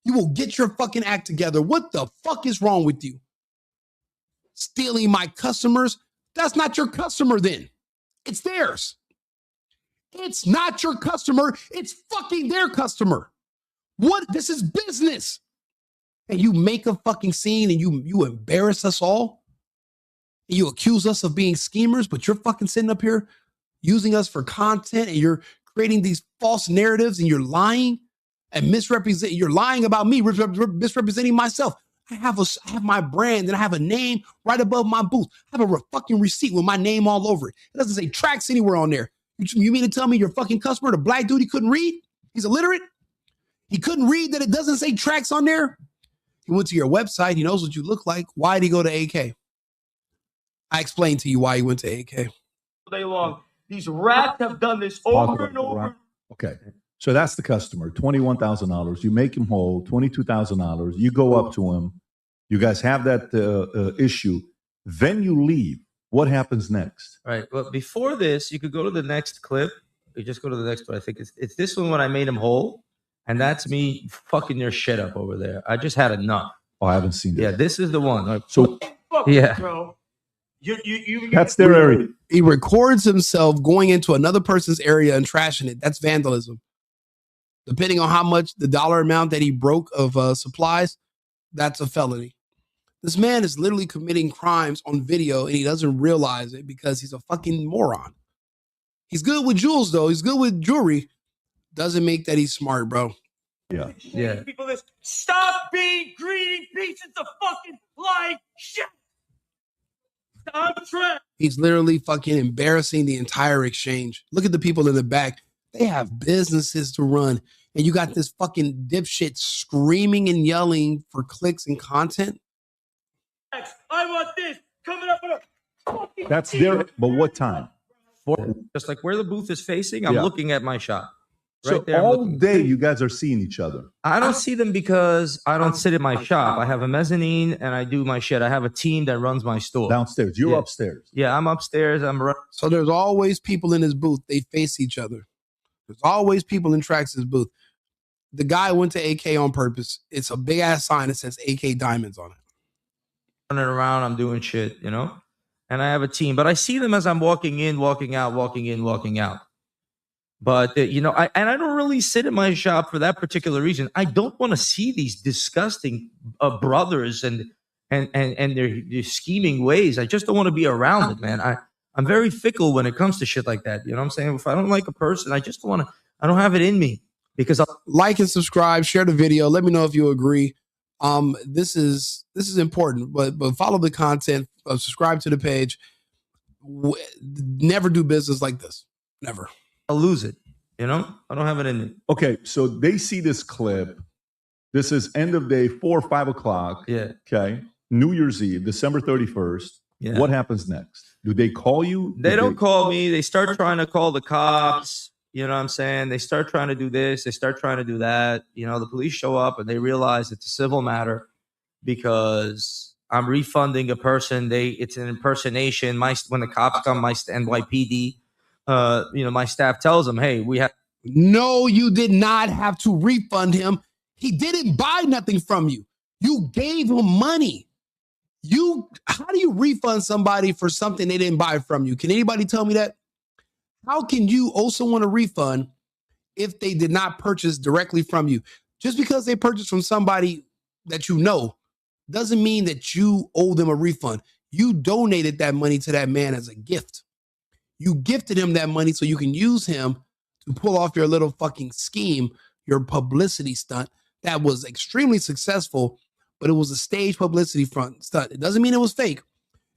You will get your fucking act together. What the fuck is wrong with you? Stealing my customers? That's not your customer then. It's theirs. It's not your customer. It's fucking their customer. What? This is business. And you make a fucking scene and you embarrass us all. And you accuse us of being schemers, but you're fucking sitting up here using us for content and you're creating these false narratives and you're lying and misrepresenting. You're lying about me, misrepresenting myself. I have my brand and I have a name right above my booth. I have a fucking receipt with my name all over it. It doesn't say Trax anywhere on there. You mean to tell me your fucking customer, the black dude, he couldn't read? He's illiterate? He couldn't read that it doesn't say Trax on there? He went to your website. He knows what you look like. Why did he go to Akay? I explained to you why he went to Akay. Day long. These rats have done this over and over. Okay. So that's the customer, $21,000. You make him whole, $22,000. You go up to him. You guys have that issue. Then you leave. What happens next? Right. Well, before this, you could go to the next clip. You just go to the next one. I think it's this one when I made him whole, and that's me fucking your shit up over there. I just had enough. Oh, I haven't seen that. Yeah, this is the one. Like, So yeah, Bro, you that's their area. He records himself going into another person's area and trashing it. That's vandalism. Depending on how much the dollar amount that he broke of supplies, that's a felony. This man is literally committing crimes on video and he doesn't realize it because he's a fucking moron. He's good with jewels though. He's good with jewelry. Doesn't make that he's smart, bro. Yeah. yeah. people this. Stop being greedy pieces of fucking like shit. Stop trying. He's literally fucking embarrassing the entire exchange. Look at the people in the back. They have businesses to run. And you got this fucking dipshit screaming and yelling for clicks and content. I want this coming up with a fucking That's their. But what time? Just like where the booth is facing, I'm Yeah. looking at my shop. So Right there, I'm all looking. day you guys are seeing each other. I don't see them because I don't sit in my shop. I have a mezzanine and I do my shit. I have a team that runs my store. Downstairs. You're Yeah. upstairs. Yeah, I'm upstairs. So there's always people in his booth. They face each other. There's always people in Trax's booth. The guy went to AK on purpose. It's a big ass sign that says Akay Diamonds on it. running around. I'm doing shit, you know? And I have a team. But I see them as I'm walking in, walking out, walking in, walking out. But, you know, I don't really sit in my shop for that particular reason. I don't want to see these disgusting brothers and their scheming ways. I just don't want to be around it, man. I'm very fickle when it comes to shit like that. You know what I'm saying? If I don't like a person, I just want to, I don't have it in me because Like and subscribe, share the video. Let me know if you agree. This is important, but follow the content, subscribe to the page. Never do business like this. Never. I'll lose it. You know, I don't have it in me. Okay, so they see this clip. This is end of day, 4 or 5 o'clock. Yeah. Okay. New Year's Eve, December 31st. Yeah. What happens next? Do they call you? They don't call me. They start trying to call the cops. You know what I'm saying? They start trying to do this. They start trying to do that. You know, the police show up and they realize it's a civil matter because I'm refunding a person. It's an impersonation. When the cops come, my NYPD, you know, my staff tells them, hey, we have. No, you did not have to refund him. He didn't buy nothing from you. You gave him money. How do you refund somebody for something they didn't buy from you? Can anybody tell me that? How can you also want a refund if they did not purchase directly from you? Just because they purchased from somebody that you know doesn't mean that you owe them a refund. You donated that money to that man as a gift. You gifted him that money so you can use him to pull off your little fucking scheme, your publicity stunt that was extremely successful, but it was a staged publicity stunt. It doesn't mean it was fake.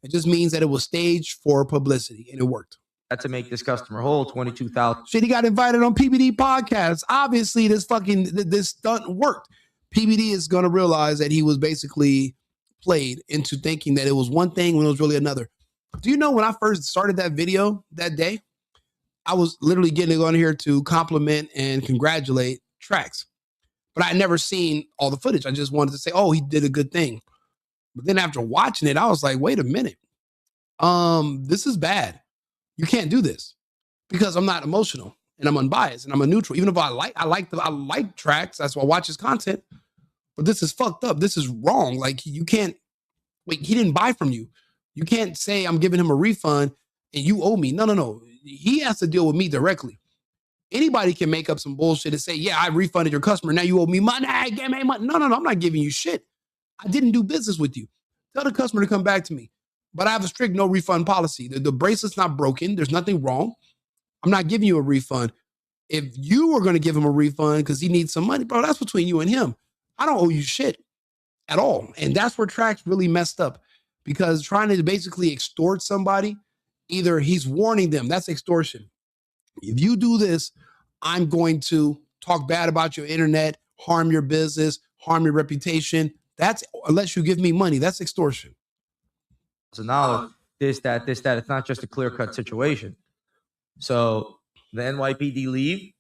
It just means that it was staged for publicity and it worked. To make this customer whole, 22,000. Shit, he got invited on PBD podcast. Obviously, this stunt worked. PBD is going to realize that he was basically played into thinking that it was one thing when it was really another. Do you know when I first started that video that day, I was literally getting on here to compliment and congratulate Trax, but I had never seen all the footage. I just wanted to say, oh, he did a good thing. But then after watching it, I was like, wait a minute. This is bad. You can't do this because I'm not emotional and I'm unbiased and I'm a neutral. Even if I like Trax, that's why I watch his content. But this is fucked up. This is wrong. Like you can't wait. He didn't buy from you. You can't say I'm giving him a refund and you owe me. No. He has to deal with me directly. Anybody can make up some bullshit and say, yeah, I refunded your customer. Now you owe me money. I gave me money. No. I'm not giving you shit. I didn't do business with you. Tell the customer to come back to me. But I have a strict no refund policy. The bracelet's not broken. There's nothing wrong. I'm not giving you a refund. If you were going to give him a refund because he needs some money, bro, that's between you and him. I don't owe you shit at all. And that's where Trax really messed up because trying to basically extort somebody, either he's warning them, that's extortion. If you do this, I'm going to talk bad about your internet, harm your business, harm your reputation. That's unless you give me money, that's extortion. $1,000, this, that. It's not just a clear-cut situation. So the NYPD leave.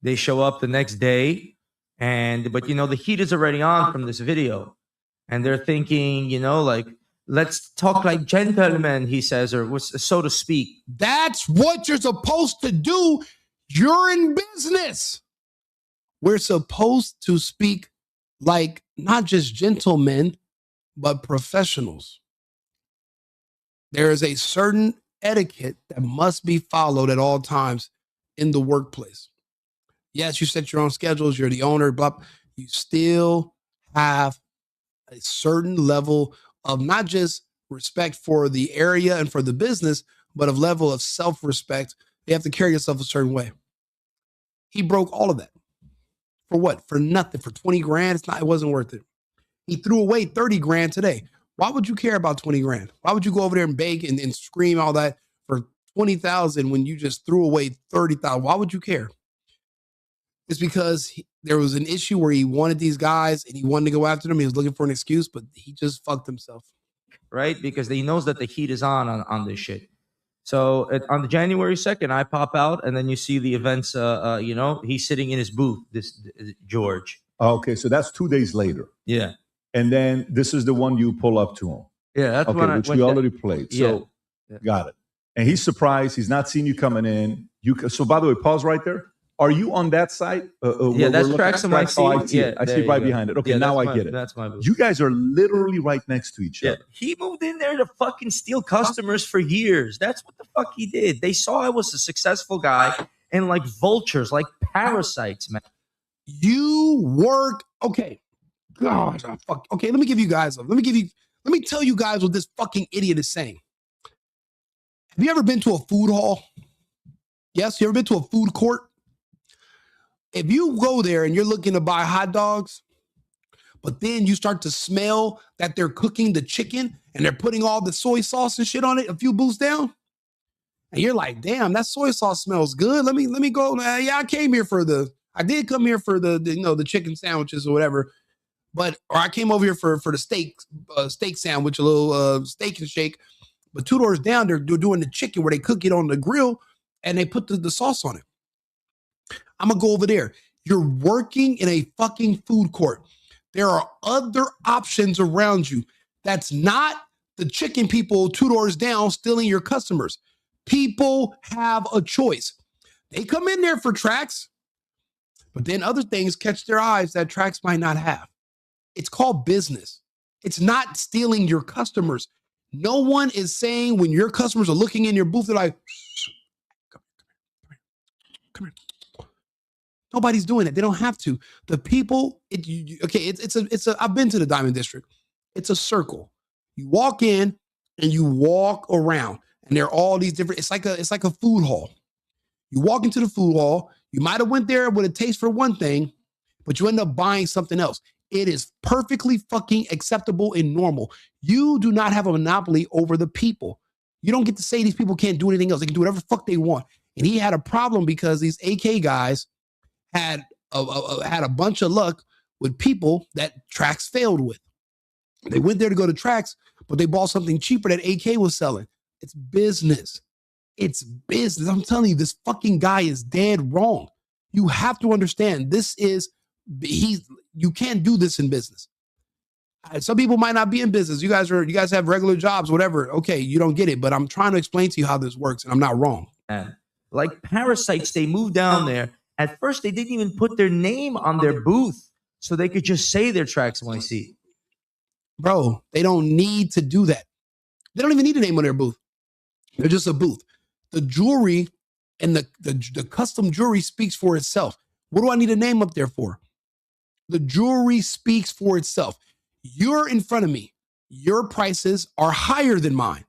They show up the next day, but you know the heat is already on from this video, and they're thinking, you know, like Let's talk like gentlemen, he says, or so to speak. That's what you're supposed to do. You're in business. We're supposed to speak like not just gentlemen, but professionals. There is a certain etiquette that must be followed at all times in the workplace. Yes, you set your own schedules. You're the owner, but you still have a certain level of not just respect for the area and for the business, but a level of self-respect. You have to carry yourself a certain way. He broke all of that. For what? For nothing. For 20 grand? It wasn't worth it. He threw away 30 grand today. Why would you care about 20 grand? Why would you go over there and beg and scream all that for 20,000 when you just threw away 30,000? Why would you care? It's because there was an issue where he wanted these guys and he wanted to go after them. He was looking for an excuse, but he just fucked himself. Right? Because he knows that the heat is on this shit. So on the January 2nd, I pop out and then you see the events, he's sitting in his booth, this George. Okay, so that's 2 days later. Yeah. And then this is the one you pull up to him. Yeah, that's okay, which we already played. So got it. And he's surprised. He's not seen you coming in. So by the way, pause right there. Are you on that side? Yeah, that's TRAXNYC. Oh, I see it. I see right behind it. Okay, now I get it. That's my booth. You guys are literally right next to each other. He moved in there to fucking steal customers for years. That's what the fuck he did. They saw I was a successful guy and like vultures, like parasites, man. You work. Okay. God, fuck. Okay, let me tell you guys what this fucking idiot is saying. Have you ever been to a food hall? Yes, you ever been to a food court? If you go there and you're looking to buy hot dogs, but then you start to smell that they're cooking the chicken and they're putting all the soy sauce and shit on it a few booths down, and you're like, damn, that soy sauce smells good. Let me go. I came here I did come here for the chicken sandwiches or whatever. Or I came over here for the steak sandwich, a little steak and shake. But 2 doors down, they're doing the chicken where they cook it on the grill and they put the sauce on it. I'm going to go over there. You're working in a fucking food court. There are other options around you. That's not the chicken people 2 doors down stealing your customers. People have a choice. They come in there for Trax, but then other things catch their eyes that Trax might not have. It's called business. It's not stealing your customers. No one is saying when your customers are looking in your booth, they're like, come here. Nobody's doing it. They don't have to. The people, I've been to the Diamond District. It's a circle. You walk in and you walk around and there are all these different, it's like a food hall. You walk into the food hall, you might have went there with a taste for one thing, but you end up buying something else. It is perfectly fucking acceptable and normal. You do not have a monopoly over the people. You don't get to say these people can't do anything else. They can do whatever the fuck they want. And he had a problem because these AK guys had a bunch of luck with people that Trax failed with. They went there to go to Trax, but they bought something cheaper that AK was selling. It's business. It's business. I'm telling you, this fucking guy is dead wrong. You have to understand you can't do this in business. Some people might not be in business. You guys have regular jobs, whatever. Okay, you don't get it, but I'm trying to explain to you how this works, and I'm not wrong. Like parasites, they moved down there. At first, they didn't even put their name on their booth, so they could just say their TRAXNYC. Bro, they don't need to do that. They don't even need a name on their booth. They're just a booth. The jewelry and the custom jewelry speaks for itself. What do I need a name up there for? The jewelry speaks for itself. You're in front of me. Your prices are higher than mine.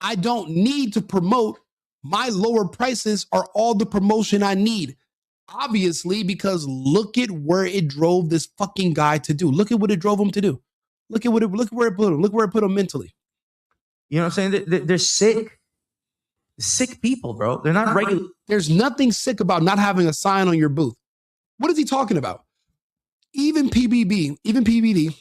I don't need to promote. My lower prices are all the promotion I need. Obviously, because look at where it drove this fucking guy to do. Look at what it drove him to do. Look where it put him. Look where it put him mentally. You know what I'm saying? They're sick. Sick people, bro. They're not regular. There's nothing sick about not having a sign on your booth. What is he talking about? Even PBD,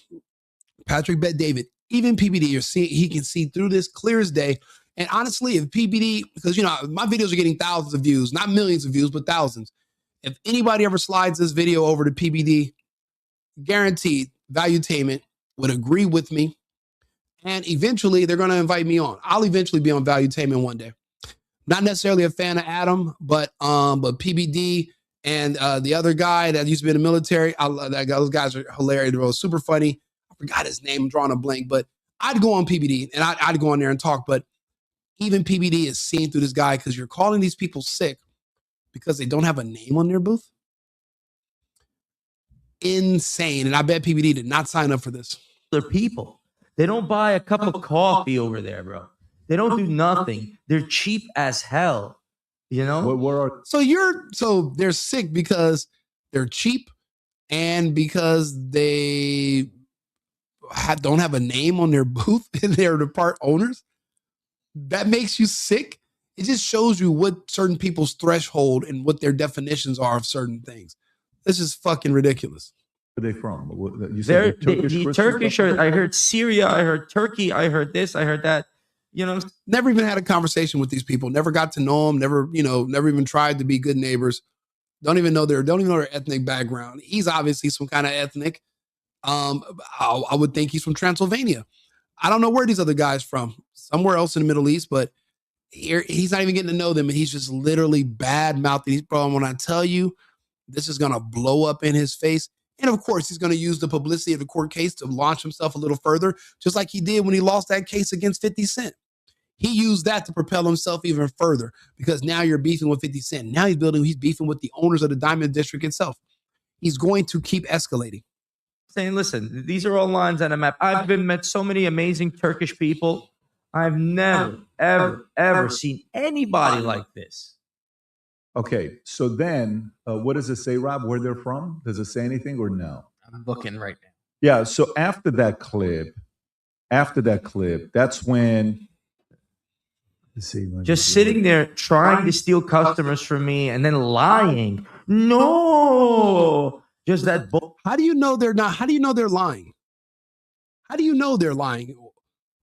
Patrick Bet David, even PBD, he can see through this clear as day. And honestly, if PBD, because my videos are getting thousands of views, not millions of views, but thousands. If anybody ever slides this video over to PBD, guaranteed Valuetainment would agree with me And eventually they're going to invite me on. I'll eventually be on Valuetainment one day. Not necessarily a fan of Adam, but PBD and the other guy that used to be in the military. Those guys are hilarious. They were super funny. I forgot his name. I'm drawing a blank, but I'd go on PBD and I'd go on there and talk. But even PBD is seeing through this guy because you're calling these people sick because they don't have a name on their booth. Insane. And I bet PBD did not sign up for this. They're people. They don't buy a cup of coffee over there, bro. They don't do nothing. They're cheap as hell. You know? So they're sick because they're cheap and because they don't have a name on their booth and they're the part owners. That makes you sick. It just shows you what certain people's threshold and what their definitions are of certain things. This is fucking ridiculous. Where are they from? You said the Turkish, I heard Syria, I heard Turkey, I heard this, I heard that. You know, never even had a conversation with these people. Never got to know them. Never even tried to be good neighbors. Don't even know their ethnic background. He's obviously some kind of ethnic. I would think he's from Transylvania. I don't know where these other guys from. Somewhere else in the Middle East, but he's not even getting to know them, and he's just literally bad mouthing these bro. And when I tell you, this is gonna blow up in his face. And of course, he's going to use the publicity of the court case to launch himself a little further, just like he did when he lost that case against 50 Cent. He used that to propel himself even further because now you're beefing with 50 Cent. Now he's beefing with the owners of the Diamond District itself. He's going to keep escalating. Saying, listen, these are all lines on a map. I've met so many amazing Turkish people. I've never, ever seen anybody like this. Okay, so then what does it say, Rob, where they're from? Does it say anything or no? I'm looking right now. Yeah, so after that clip, that's when... Just sitting there trying to steal customers from me and then lying. No! Just that... How do you know they're not? How do you know they're lying? How do you know they're lying?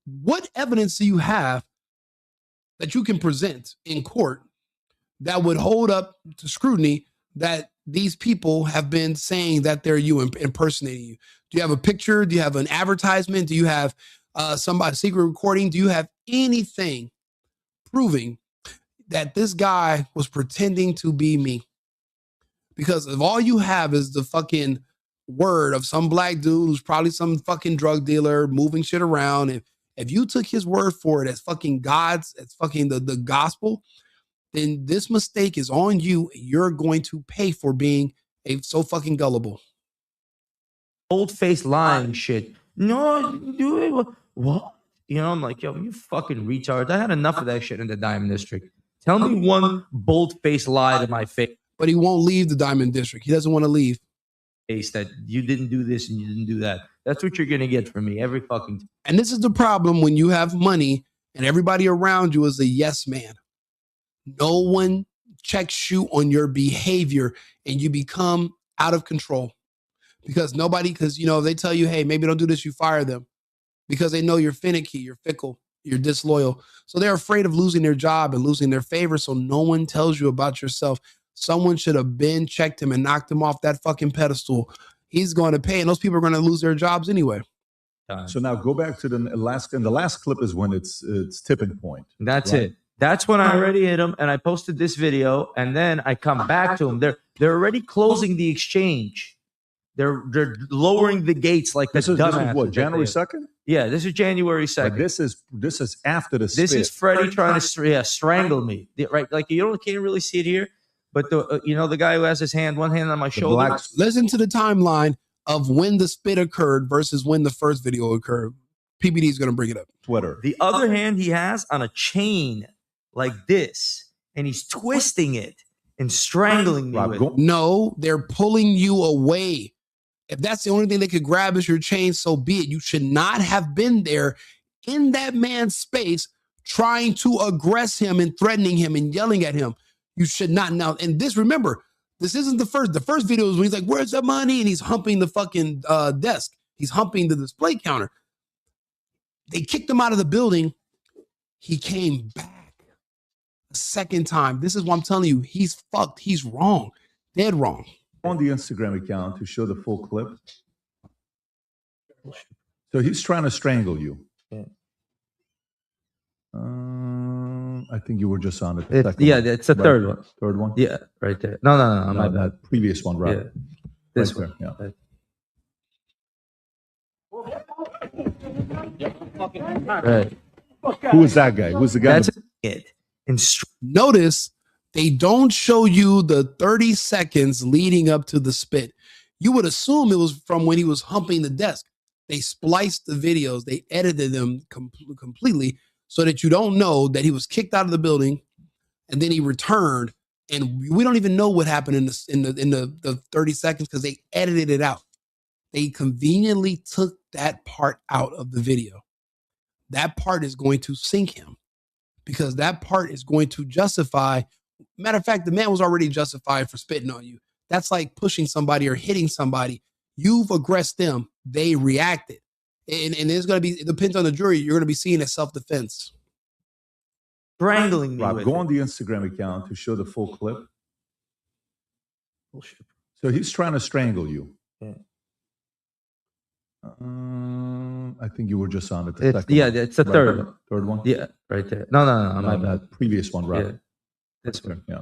What evidence do you have that you can present in court that would hold up to scrutiny that these people have been saying that they're you impersonating you? Do you have a picture? Do you have an advertisement? Do you have somebody's secret recording? Do you have anything proving that this guy was pretending to be me? Because if all you have is the fucking word of some black dude who's probably some fucking drug dealer moving shit around, if you took his word for it as fucking God's, as fucking the gospel, then this mistake is on you. You're going to pay for being so fucking gullible. Old-faced lying shit. No, do it. What? You know, I'm like, yo, you fucking retard. I had enough of that shit in the Diamond District. Tell me one bold-faced lie to my face. But he won't leave the Diamond District. He doesn't want to leave. That you didn't do this and you didn't do that. That's what you're going to get from me every fucking time. And this is the problem when you have money and everybody around you is a yes man. No one checks you on your behavior and you become out of control because they tell you, hey, maybe don't do this, you fire them because they know you're finicky, you're fickle, you're disloyal. So they're afraid of losing their job and losing their favor. So no one tells you about yourself. Someone should have been checked him and knocked him off that fucking pedestal. He's going to pay and those people are going to lose their jobs anyway. So now go back to the last, and the last clip is when it's tipping point. That's right? It. That's when I already hit him and I posted this video and then I come back to him. They're already closing the exchange. They're lowering the gates like this is what, January 2nd? Yeah, this is January 2nd. But this is after the spit. This is Freddie trying to strangle me. Right? Like can't really see it here, but the guy who has one hand on my shoulder. Listen to the timeline of when the spit occurred versus when the first video occurred. PBD is going to bring it up. Twitter. The other hand he has on a chain like this, and he's twisting it and strangling me with it. No, they're pulling you away. If that's the only thing they could grab is your chain, so be it. You should not have been there in that man's space trying to aggress him and threatening him and yelling at him. You should not now. And remember, this isn't the first. The first video is when he's like, where's the money? And he's humping the fucking desk. He's humping the display counter. They kicked him out of the building. He came back a second time. This is what I'm telling you. He's fucked. He's wrong. Dead wrong. On the Instagram account to show the full clip. So he's trying to strangle you. Yeah. I think you were just on it. It's the third one. Third one? Yeah, right there. No, my bad. That previous one, right? Yeah. This right one. there, yeah. Right. Who is that guy? Who's the guy? That's it. Notice they don't show you the 30 seconds leading up to the spit. You would assume it was from when he was humping the desk. They spliced the videos. They edited them completely so that you don't know that he was kicked out of the building and then he returned. And we don't even know what happened in the 30 seconds because they edited it out. They conveniently took that part out of the video. That part is going to sink him because that part is going to justify. Matter of fact, the man was already justified for spitting on you. That's like pushing somebody or hitting somebody. You've aggressed them. They reacted. And there's going to be, it depends on the jury. You're going to be seen as self-defense. Strangling me. Rob, go on the Instagram account to show the full clip. So he's trying to strangle you. Yeah. I think you were just on it. It's the third one. Third one? Yeah, right there. No, my bad. That previous one, right? Yeah. This one. Yeah.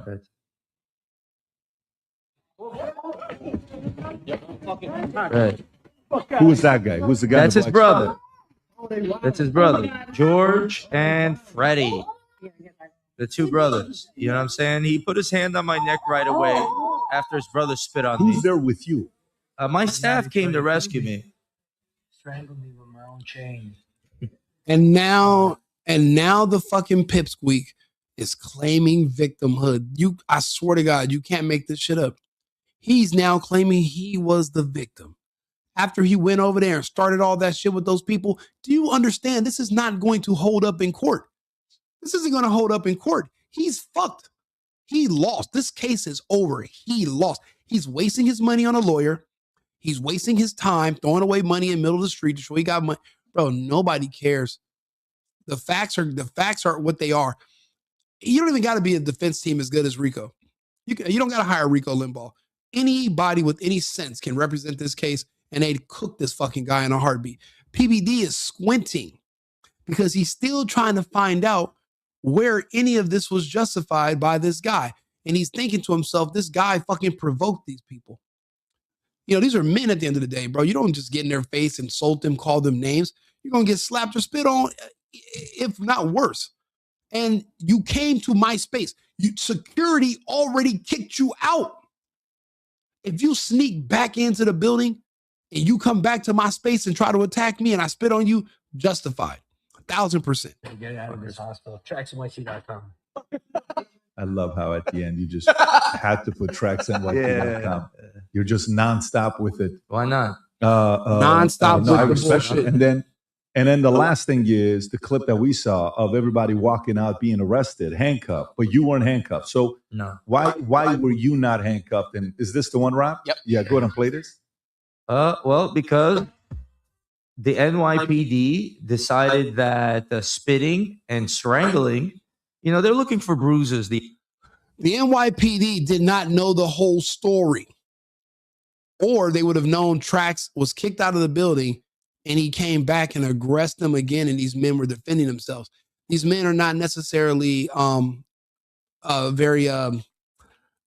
Right. Who is that guy? Who's the guy? That's his brother. That's his brother, George and Freddie. The two brothers. You know what I'm saying? He put his hand on my neck right away after his brother spit on me. Who's there with you? My staff came to rescue me. Strangled me with my own chain. And now the fucking pipsqueak is claiming victimhood. I swear to God, you can't make this shit up. He's now claiming he was the victim. After he went over there and started all that shit with those people, do you understand this is not going to hold up in court? This isn't going to hold up in court. He's fucked. He lost. This case is over. He lost. He's wasting his money on a lawyer. He's wasting his time throwing away money in the middle of the street to show he got money. Bro, nobody cares. The facts are what they are. You don't even got to be a defense team as good as Rico. You don't got to hire Rico Limbaugh. Anybody with any sense can represent this case, and they'd cook this fucking guy in a heartbeat. PBD is squinting because he's still trying to find out where any of this was justified by this guy. And he's thinking to himself, this guy fucking provoked these people. You know, these are men at the end of the day, bro. You don't just get in their face, insult them, call them names. You're going to get slapped or spit on, if not worse. And you came to my space. Security already kicked you out. If you sneak back into the building and you come back to my space and try to attack me and I spit on you, justified. 1,000%. Get out of this hospital. TRAXNYC.com. I love how at the end you just had to put TRAXNYC.com. You're just nonstop with it. Why not? Nonstop with I the respect bullshit. it. And then the last thing is the clip that we saw of everybody walking out being arrested, handcuffed, but you weren't handcuffed. So No. why were you not handcuffed? And is this the one, Rob? Yep. Yeah, go ahead and play this. Well, because the NYPD decided that spitting and strangling, they're looking for bruises. The NYPD did not know the whole story, or they would have known Trax was kicked out of the building and he came back and aggressed them again, and these men were defending themselves. These men are not necessarily very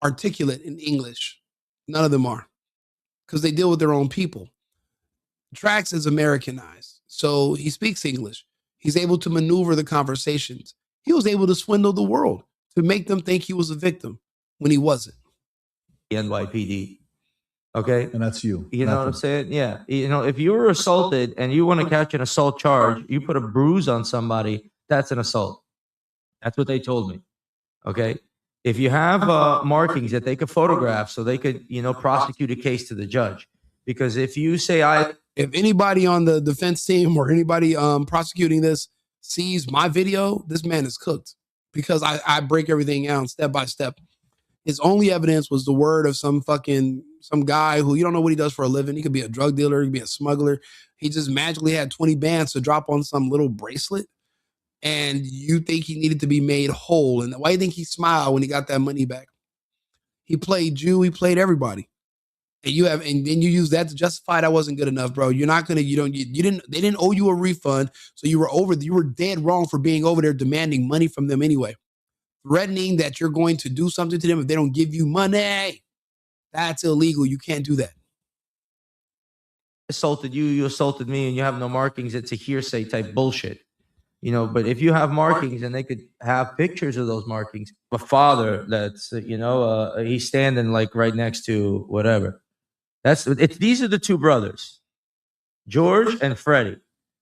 articulate in English. None of them are, because they deal with their own people. Trax is Americanized, so he speaks English. He's able to maneuver the conversations. He was able to swindle the world to make them think he was a victim when he wasn't. NYPD. Okay. And that's you. You know what I'm saying? Yeah. If you were assaulted and you want to catch an assault charge, you put a bruise on somebody, that's an assault. That's what they told me. Okay. If you have markings that they could photograph so they could, prosecute a case to the judge. Because if you say if anybody on the defense team or anybody prosecuting this sees my video, this man is cooked, because I break everything down step by step. His only evidence was the word of some guy who you don't know what he does for a living. He could be a drug dealer. He could be a smuggler. He just magically had 20 bands to drop on some little bracelet. And you think he needed to be made whole. And why do you think he smiled when he got that money back? He played Jew. He played everybody. and then you use that to justify that wasn't good enough, bro. You're not gonna, they didn't owe you a refund, so you were dead wrong for being over there demanding money from them anyway. Threatening that you're going to do something to them if they don't give you money, that's illegal. You can't do that. Assaulted you, you assaulted me, and you have no markings. It's a hearsay type bullshit. You know, but if you have markings and they could have pictures of those markings, a father that's, he's standing like right next to whatever. These are the two brothers, George and Freddie.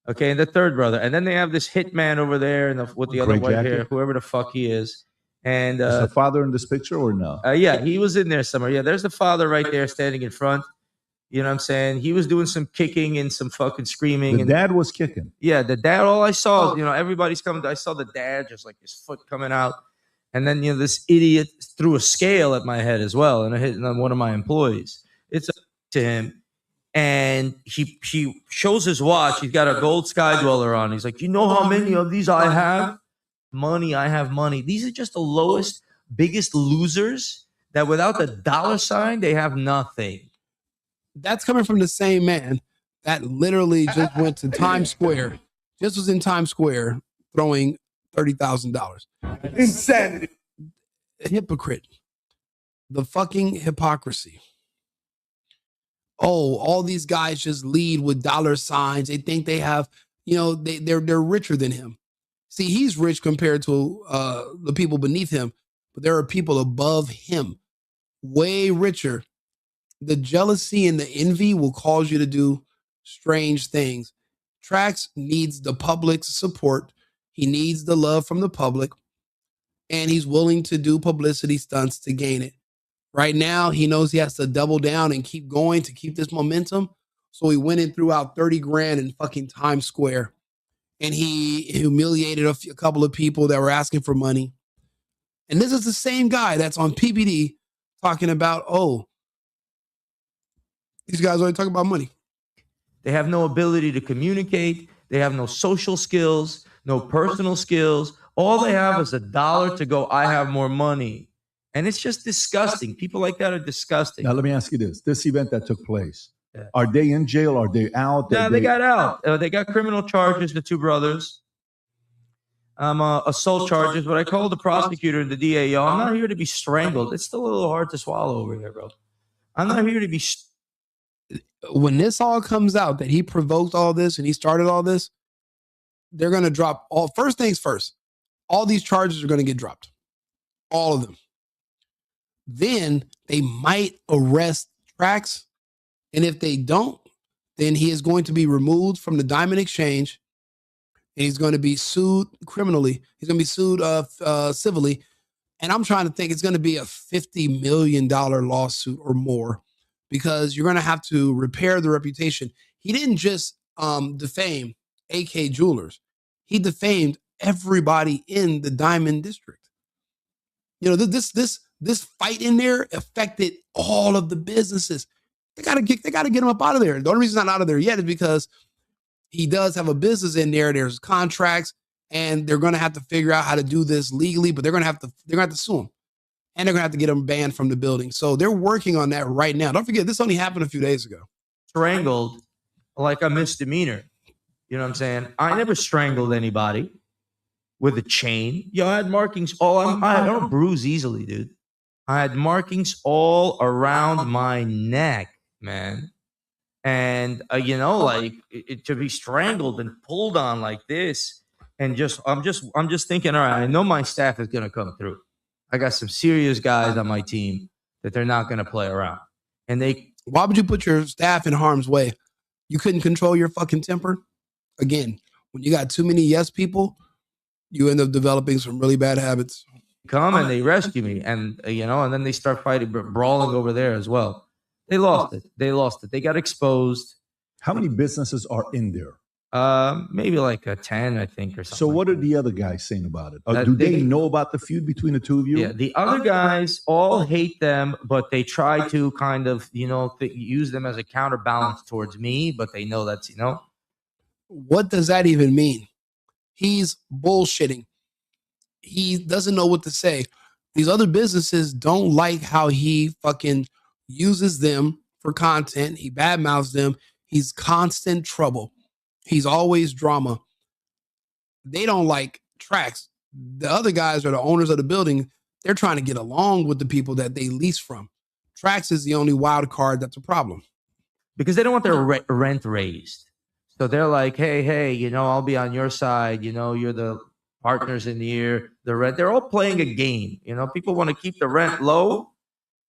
Okay. And the third brother. And then they have this hitman over there and with the other white hair, whoever the fuck he is. And is the father in this picture or no? Yeah, he was in there somewhere. Yeah, there's the father right there standing in front. You know what I'm saying? He was doing some kicking and some fucking screaming. The dad was kicking. Yeah, the dad, all I saw, everybody's coming. I saw the dad, just like his foot coming out. And then, this idiot threw a scale at my head as well. And I hit on one of my employees. It's up to him. And he shows his watch. He's got a gold Sky Dweller on. He's like, you know how many of these I have? Money, I have money. These are just the lowest, biggest losers that without the dollar sign, they have nothing. That's coming from the same man that literally just went to Times Square, just was in Times Square throwing $30,000. Insanity. Hypocrite. The fucking hypocrisy. Oh, all these guys just lead with dollar signs. They think they have, they're richer than him. See, he's rich compared to the people beneath him, but there are people above him, way richer. The jealousy and the envy will cause you to do strange things. Trax needs the public's support. He needs the love from the public, and he's willing to do publicity stunts to gain it. Right now, he knows he has to double down and keep going to keep this momentum. So he went and threw out 30 grand in fucking Times Square, and he humiliated a couple of people that were asking for money. And this is the same guy that's on PBD talking about, these guys only talk about money. They have no ability to communicate. They have no social skills, no personal skills. All they have is $1 to go, I have more money. And it's just disgusting. People like that are disgusting. Now, let me ask you this event that took place, are they in jail? Are they out? No, they got out. They got criminal charges, the two brothers. Assault charges. But I called the prosecutor and the DA, yo, I'm not here to be strangled. It's still a little hard to swallow over here, bro. I'm not here to be when this all comes out that he provoked all this and he started all this, they're going to drop first things first. All these charges are going to get dropped. All of them. Then they might arrest Trax. And if they don't, then he is going to be removed from the Diamond Exchange. And he's going to be sued criminally. He's going to be sued civilly. And I'm trying to think it's going to be a $50 million lawsuit or more, because you're going to have to repair the reputation. He didn't just defame AK Jewelers. He defamed everybody in the Diamond District. This fight in there affected all of the businesses. They got to get him up out of there. The only reason he's not out of there yet is because he does have a business in there. There's contracts, and they're going to have to figure out how to do this legally, but they're going to have to sue him. And they're going to have to get him banned from the building. So they're working on that right now. Don't forget, this only happened a few days ago. Strangled like a misdemeanor. You know what I'm saying? I never strangled anybody with a chain. Yo, I had markings I don't bruise easily, dude. I had markings all around my neck, man. And, to be strangled and pulled on like this. And I'm just thinking, all right, I know my staff is going to come through. I got some serious guys on my team that they're not going to play around. And why would you put your staff in harm's way? You couldn't control your fucking temper? Again, when you got too many yes people, you end up developing some really bad habits. Come and they rescue me. And, and then they start brawling over there as well. They lost it. They got exposed. How many businesses are in there? Maybe like a 10, I think, or something. So what are the other guys saying about it? Do they know about the feud between the two of you? Yeah, the other guys all hate them, but they try to kind of, use them as a counterbalance towards me, but they know that's, What does that even mean? He's bullshitting. He doesn't know what to say. These other businesses don't like how he fucking uses them for content. He badmouths them. He's constant trouble. He's always drama. They don't like Trax. The other guys are the owners of the building. They're trying to get along with the people that they lease from. Trax is the only wild card that's a problem. Because they don't want their rent raised. So they're like, hey, you know, I'll be on your side. You know, you're the partners in the rent. They're all playing a game. You know, people want to keep the rent low.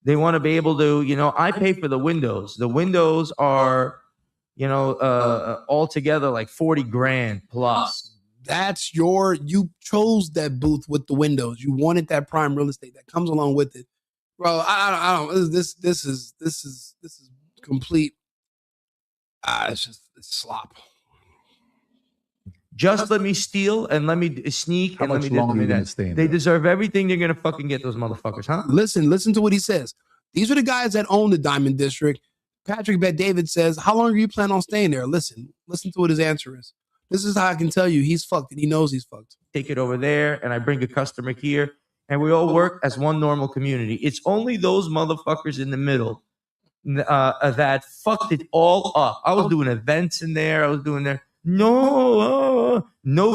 They want to be able to, you know, I pay for the windows. The windows are, you know, altogether like 40 grand plus. That's you chose that booth with the windows. You wanted that prime real estate that comes along with it. Bro, I don't, this is complete. It's slop. Just let me steal and let me sneak and let me do that. They deserve everything they're gonna fucking get, those motherfuckers, huh? Listen to what he says. These are the guys that own the Diamond District. Patrick Bet David says, how long are you planning on staying there? Listen to what his answer is. This is how I can tell you he's fucked and he knows he's fucked. Take it over there and I bring a customer here and we all work as one normal community. It's only those motherfuckers in the middle that fucked it all up. I was doing events in there. I was doing there. No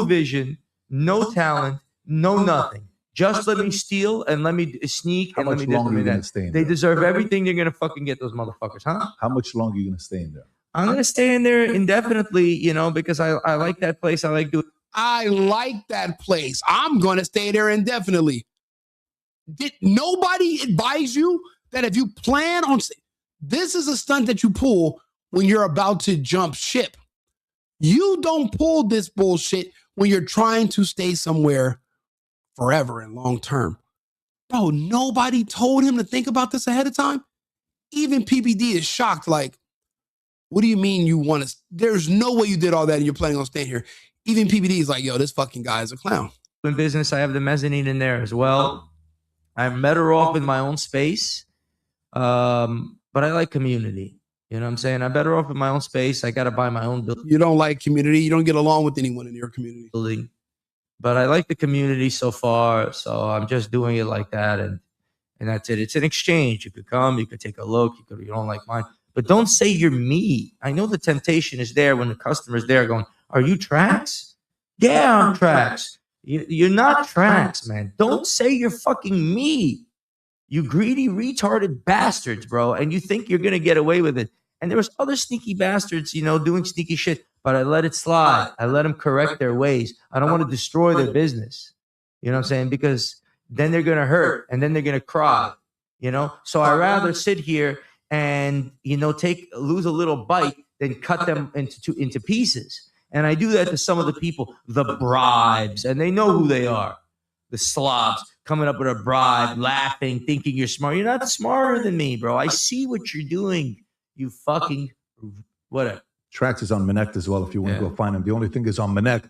vision, no talent, no nothing. Just let me steal and let me sneak and let me do that. They deserve everything they're gonna fucking get, those motherfuckers, huh? How much longer are you gonna stay in there? I'm gonna stay in there indefinitely, you know, because I like that place. I like that place. I'm gonna stay there indefinitely. Did nobody advise you that if you plan on this is a stunt that you pull when you're about to jump ship? You don't pull this bullshit when you're trying to stay somewhere forever and long term. Bro, nobody told him to think about this ahead of time. Even PPD is shocked. Like, what do you mean you want to? There's no way you did all that and you're planning on staying here. Even PPD is like, yo, this fucking guy is a clown. In business, I have the mezzanine in there as well. I'm better off in my own space. But I like community. You know what I'm saying? I'm better off in my own space. I got to buy my own building. You don't like community. You don't get along with anyone in your community. But I like the community so far. So I'm just doing it like that. And that's it. It's an exchange. You could come, you could take a look. You don't like mine. But don't say you're me. I know the temptation is there when the customer's there going, are you Trax? Yeah, I'm Trax. You're not Trax, man. Don't say you're fucking me. You greedy, retarded bastards, bro. And you think you're going to get away with it. And there was other sneaky bastards, you know, doing sneaky shit. But I let it slide. I let them correct their ways. I don't want to destroy their business. You know what I'm saying? Because then they're going to hurt. And then they're going to cry. You know? So I'd rather sit here and, you know, lose a little bite than cut them into pieces. And I do that to some of the people, the bribes. And they know who they are. The slobs. Coming up with a bribe, laughing, thinking you're smart. You're not smarter than me, bro. I see what you're doing. You fucking whatever. Trax is on Minect as well if you want to go find him. The only thing is on Minect,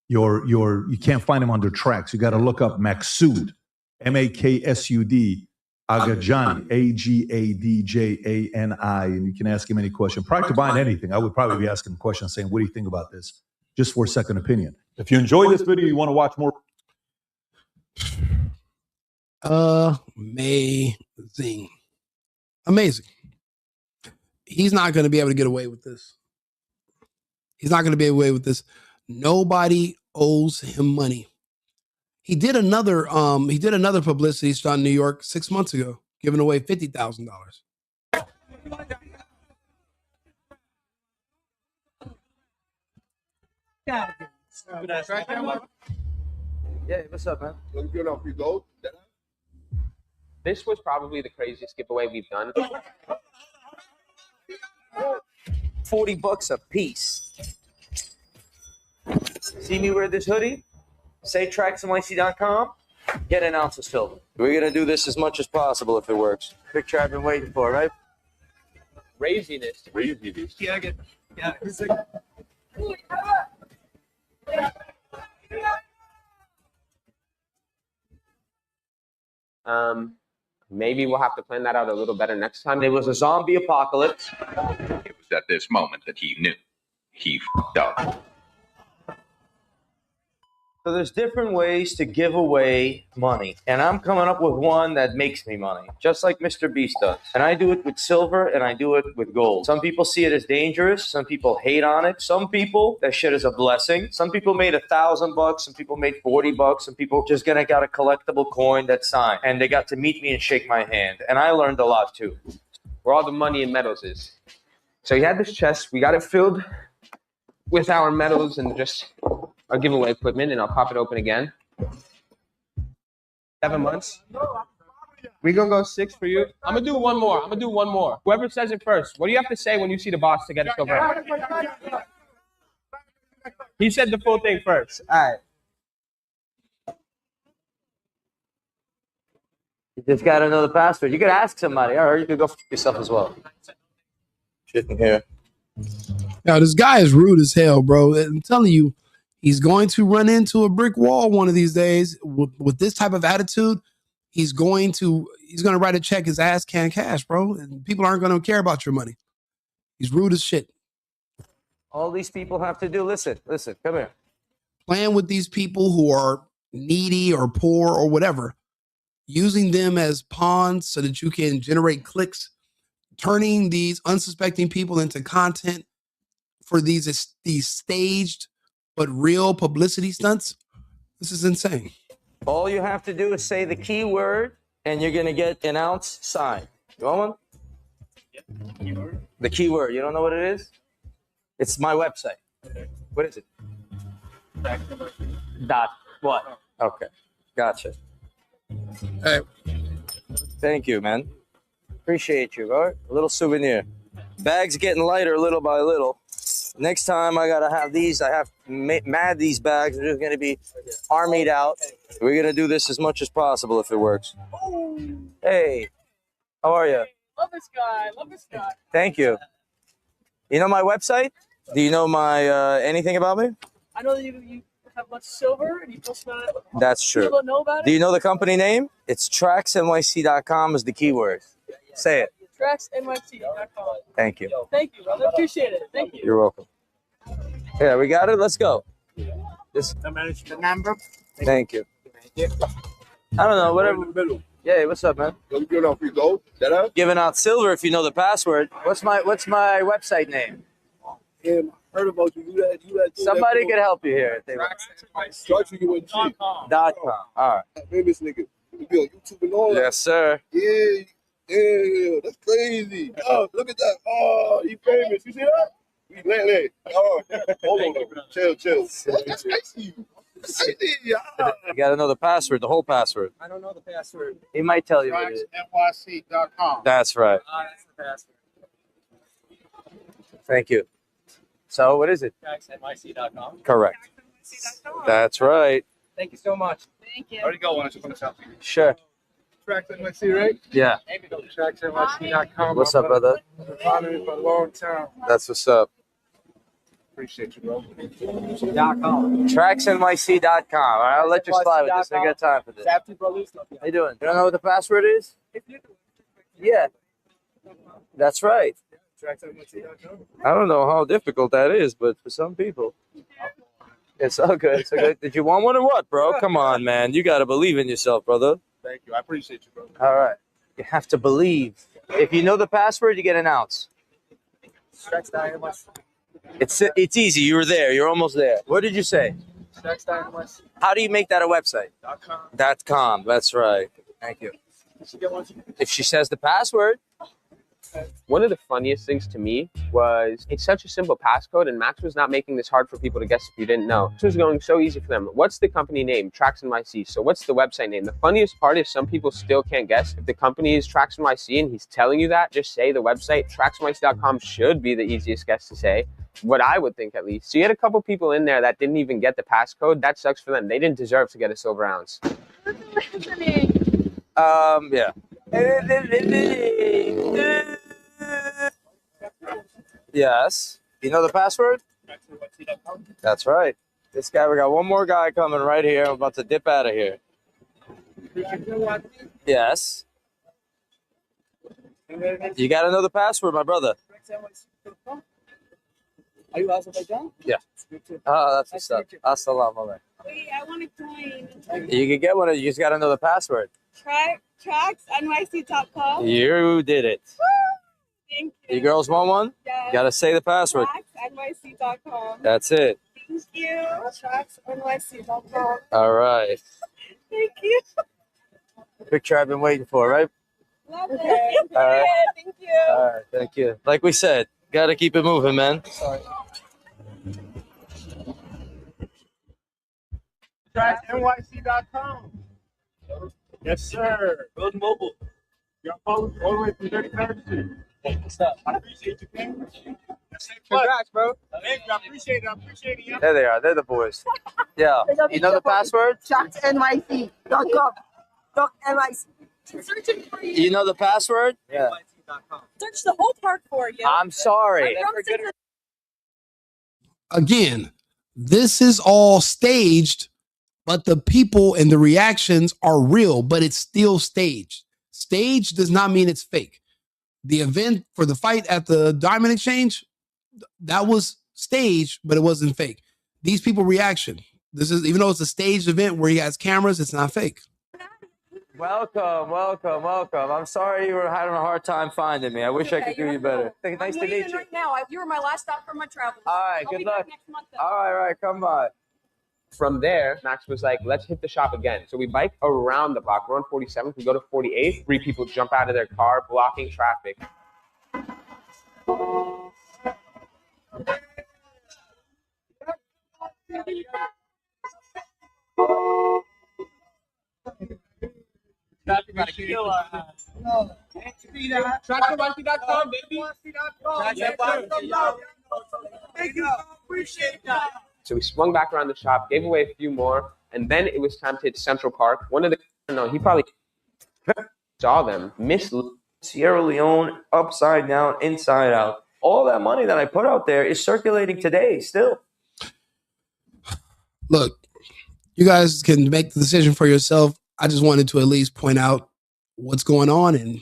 you can't find him under Trax. You got to look up Maksud, Maksud, Agajani, Agadjani, and you can ask him any question. Prior to buying anything, I would probably be asking him questions saying, what do you think about this? Just for a second opinion. If you enjoy this video, you want to watch more. Amazing. He's not going to be able to get away with this. He's not going to be away with this. Nobody owes him money. He did another publicity stunt in New York 6 months ago, giving away $50,000. Yeah, what's up, man? This was probably the craziest giveaway we've done. $40 a piece. See me wear this hoodie? Say TRAXNYC.com. Get an ounce of silver. We're gonna do this as much as possible if it works. Picture I've been waiting for, right? Craziness. Yeah, maybe we'll have to plan that out a little better next time. There was a zombie apocalypse. It was at this moment that he knew he f***ed up. So there's different ways to give away money. And I'm coming up with one that makes me money, just like Mr. Beast does. And I do it with silver and I do it with gold. Some people see it as dangerous. Some people hate on it. Some people, that shit is a blessing. Some people made $1,000. Some people made $40. Some people just got a collectible coin that's signed. And they got to meet me and shake my hand. And I learned a lot too. Where all the money and medals is. So you had this chest. We got it filled with our medals and just our giveaway equipment, and I'll pop it open again. 7 months. We're gonna go 6 for you. I'm gonna do one more. Whoever says it first. What do you have to say when you see the boss to get a silver round? He said the full thing first. All right. You just got to know the password. You could ask somebody, or you could go for yourself as well. Shit in here. Now, this guy is rude as hell, bro. I'm telling you, he's going to run into a brick wall one of these days with this type of attitude. He's going to write a check his ass can't cash, bro. And people aren't going to care about your money. He's rude as shit. All these people have to do, listen, come here. Playing with these people who are needy or poor or whatever, using them as pawns so that you can generate clicks, turning these unsuspecting people into content for these staged but real publicity stunts. This is insane. All you have to do is say the key word, and you're going to get an ounce signed. You want one? Yep. The key word. You don't know what it is? It's my website. What is it? Dot what? Okay. Gotcha. Hey. Thank you, man. Appreciate you, all right? A little souvenir. Bag's getting lighter little by little. Next time I gotta have these. I have mad these bags. They're just gonna be armied out. We're gonna do this as much as possible if it works. Hey, how are you? Love this guy. Thank you. You know my website? Do you know my anything about me? I know that you have much silver and you post about it. That's true. People don't know about it. Do you know the company name? It's TRAXNYC.com is the keyword. Say it. TRAXNYC.com. Thank you. Thank you, brother. Appreciate it. Thank you. You're welcome. Yeah, we got it. Let's go. This. The management number. Thank you. I don't know. Whatever. Yeah. What's up, man? You giving out free gold? Giving out silver if you know the password. What's my website name? Yeah, I heard about you. Do that. Somebody could help you here. If they want. .com. All right. Famous nigga. You be on YouTube and all that. Yes, sir. Yeah, that's crazy. Oh, look at that. Oh, he famous. You see that? Leg. Oh, hold on. Chill. That's crazy. You gotta know the password, the whole password. I don't know the password. He might tell you what it is. TRAXNYC.com. That's right. That's the password. Thank you. So, what is it? TRAXNYC.com. Correct. That's right. Thank you so much. Thank you. Already go. Why don't you put this out? Sure. TRAXNYC, right? Yeah. TRAXNYC.com. What's up, brother? I've been following you for a long time. That's what's up. Appreciate you, bro. TRAXNYC.com. All right, I'll let you slide with this. I got time for this. How you doing? You don't know what the password is? Yeah. That's right. I don't know how difficult that is, but for some people, it's all good. It's all good. Did you want one or what, bro? Come on, man. You got to believe in yourself, brother. Thank you. I appreciate you, bro. All right. You have to believe. If you know the password, you get an ounce. It's easy. You were there. You're almost there. What did you say? How do you make that a website? .com. That's right. Thank you. If she says the password. One of the funniest things to me was it's such a simple passcode, and Max was not making this hard for people to guess if you didn't know. This was going so easy for them. What's the company name? TRAXNYC. So what's the website name? The funniest part is some people still can't guess. If the company is TRAXNYC and he's telling you that, just say the website. TRAXNYC.com should be the easiest guess to say. What I would think, at least. So you had a couple people in there that didn't even get the passcode. That sucks for them. They didn't deserve to get a silver ounce. Yeah. Yes. You know the password? That's right. This guy, we got one more guy coming right here. I'm about to dip out of here. Yes. You got to know the password, my brother. Are you Azerbaijan? Yeah. Oh, that's what's up. Assalamu Wait, I want to join. alaikum. You can get one. You just gotta know the password. TRAXNYC.com. You did it. Thank You girls want one? Yeah. Gotta say the password. TRAXNYC.com. That's it. Thank you. TRAXNYC.com. All right. Thank you. Picture I've been waiting for, right? Love it. All right. Thank you. All right. Thank you. Like we said, gotta keep it moving, man. Sorry. TRAXNYC.com. Yes, sir. Road Mobile. You're all the way from 33rd Street. What's up? I appreciate you, man. Congrats, bro. Thank you. I appreciate it. I appreciate it. There they are. They're the boys. Yeah. You know the password? TRAXNYC.com.NYC. Searching for you. You know the password? Yeah. Search the whole park for you. I'm sorry. Again, this is all staged, but the people and the reactions are real, but it's still staged. Staged does not mean it's fake. The event for the fight at the Diamond Exchange, that was staged, but it wasn't fake. These people reaction. This is, even though it's a staged event where he has cameras, it's not fake. Welcome, welcome, welcome. I'm sorry you were having a hard time finding me. I wish I could do you better. Nice to meet you. Right now. You were my last stop for my travels. All right, good luck. All right, come by. From there, Max was like, let's hit the shop again. So we bike around the block. We're on 47th. We go to 48th. 3 people jump out of their car, blocking traffic. TRAXNYC.com, baby. Thank you. Appreciate that. So we swung back around the shop, gave away a few more, and then it was time to hit Central Park. One of the, no, he probably saw them, missed Sierra Leone, upside down, inside out. All that money that I put out there is circulating today still. Look, you guys can make the decision for yourself. I just wanted to at least point out what's going on and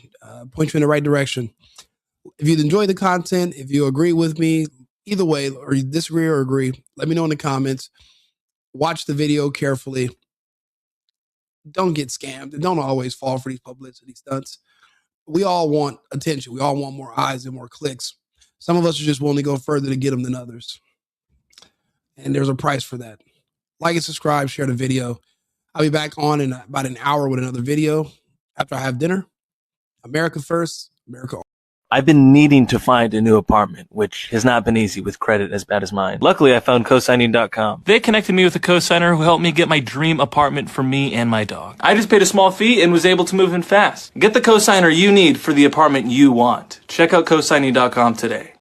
point you in the right direction. If you enjoy the content, if you agree with me, either way, or you disagree or agree, let me know in the comments. Watch the video carefully. Don't get scammed and don't always fall for these publicity stunts. We all want attention. We all want more eyes and more clicks. Some of us are just willing to go further to get them than others. And there's a price for that. Like and subscribe, share the video. I'll be back on in about an hour with another video after I have dinner. America first, America. I've been needing to find a new apartment, which has not been easy with credit as bad as mine. Luckily, I found cosigning.com. They connected me with a cosigner who helped me get my dream apartment for me and my dog. I just paid a small fee and was able to move in fast. Get the cosigner you need for the apartment you want. Check out cosigning.com today.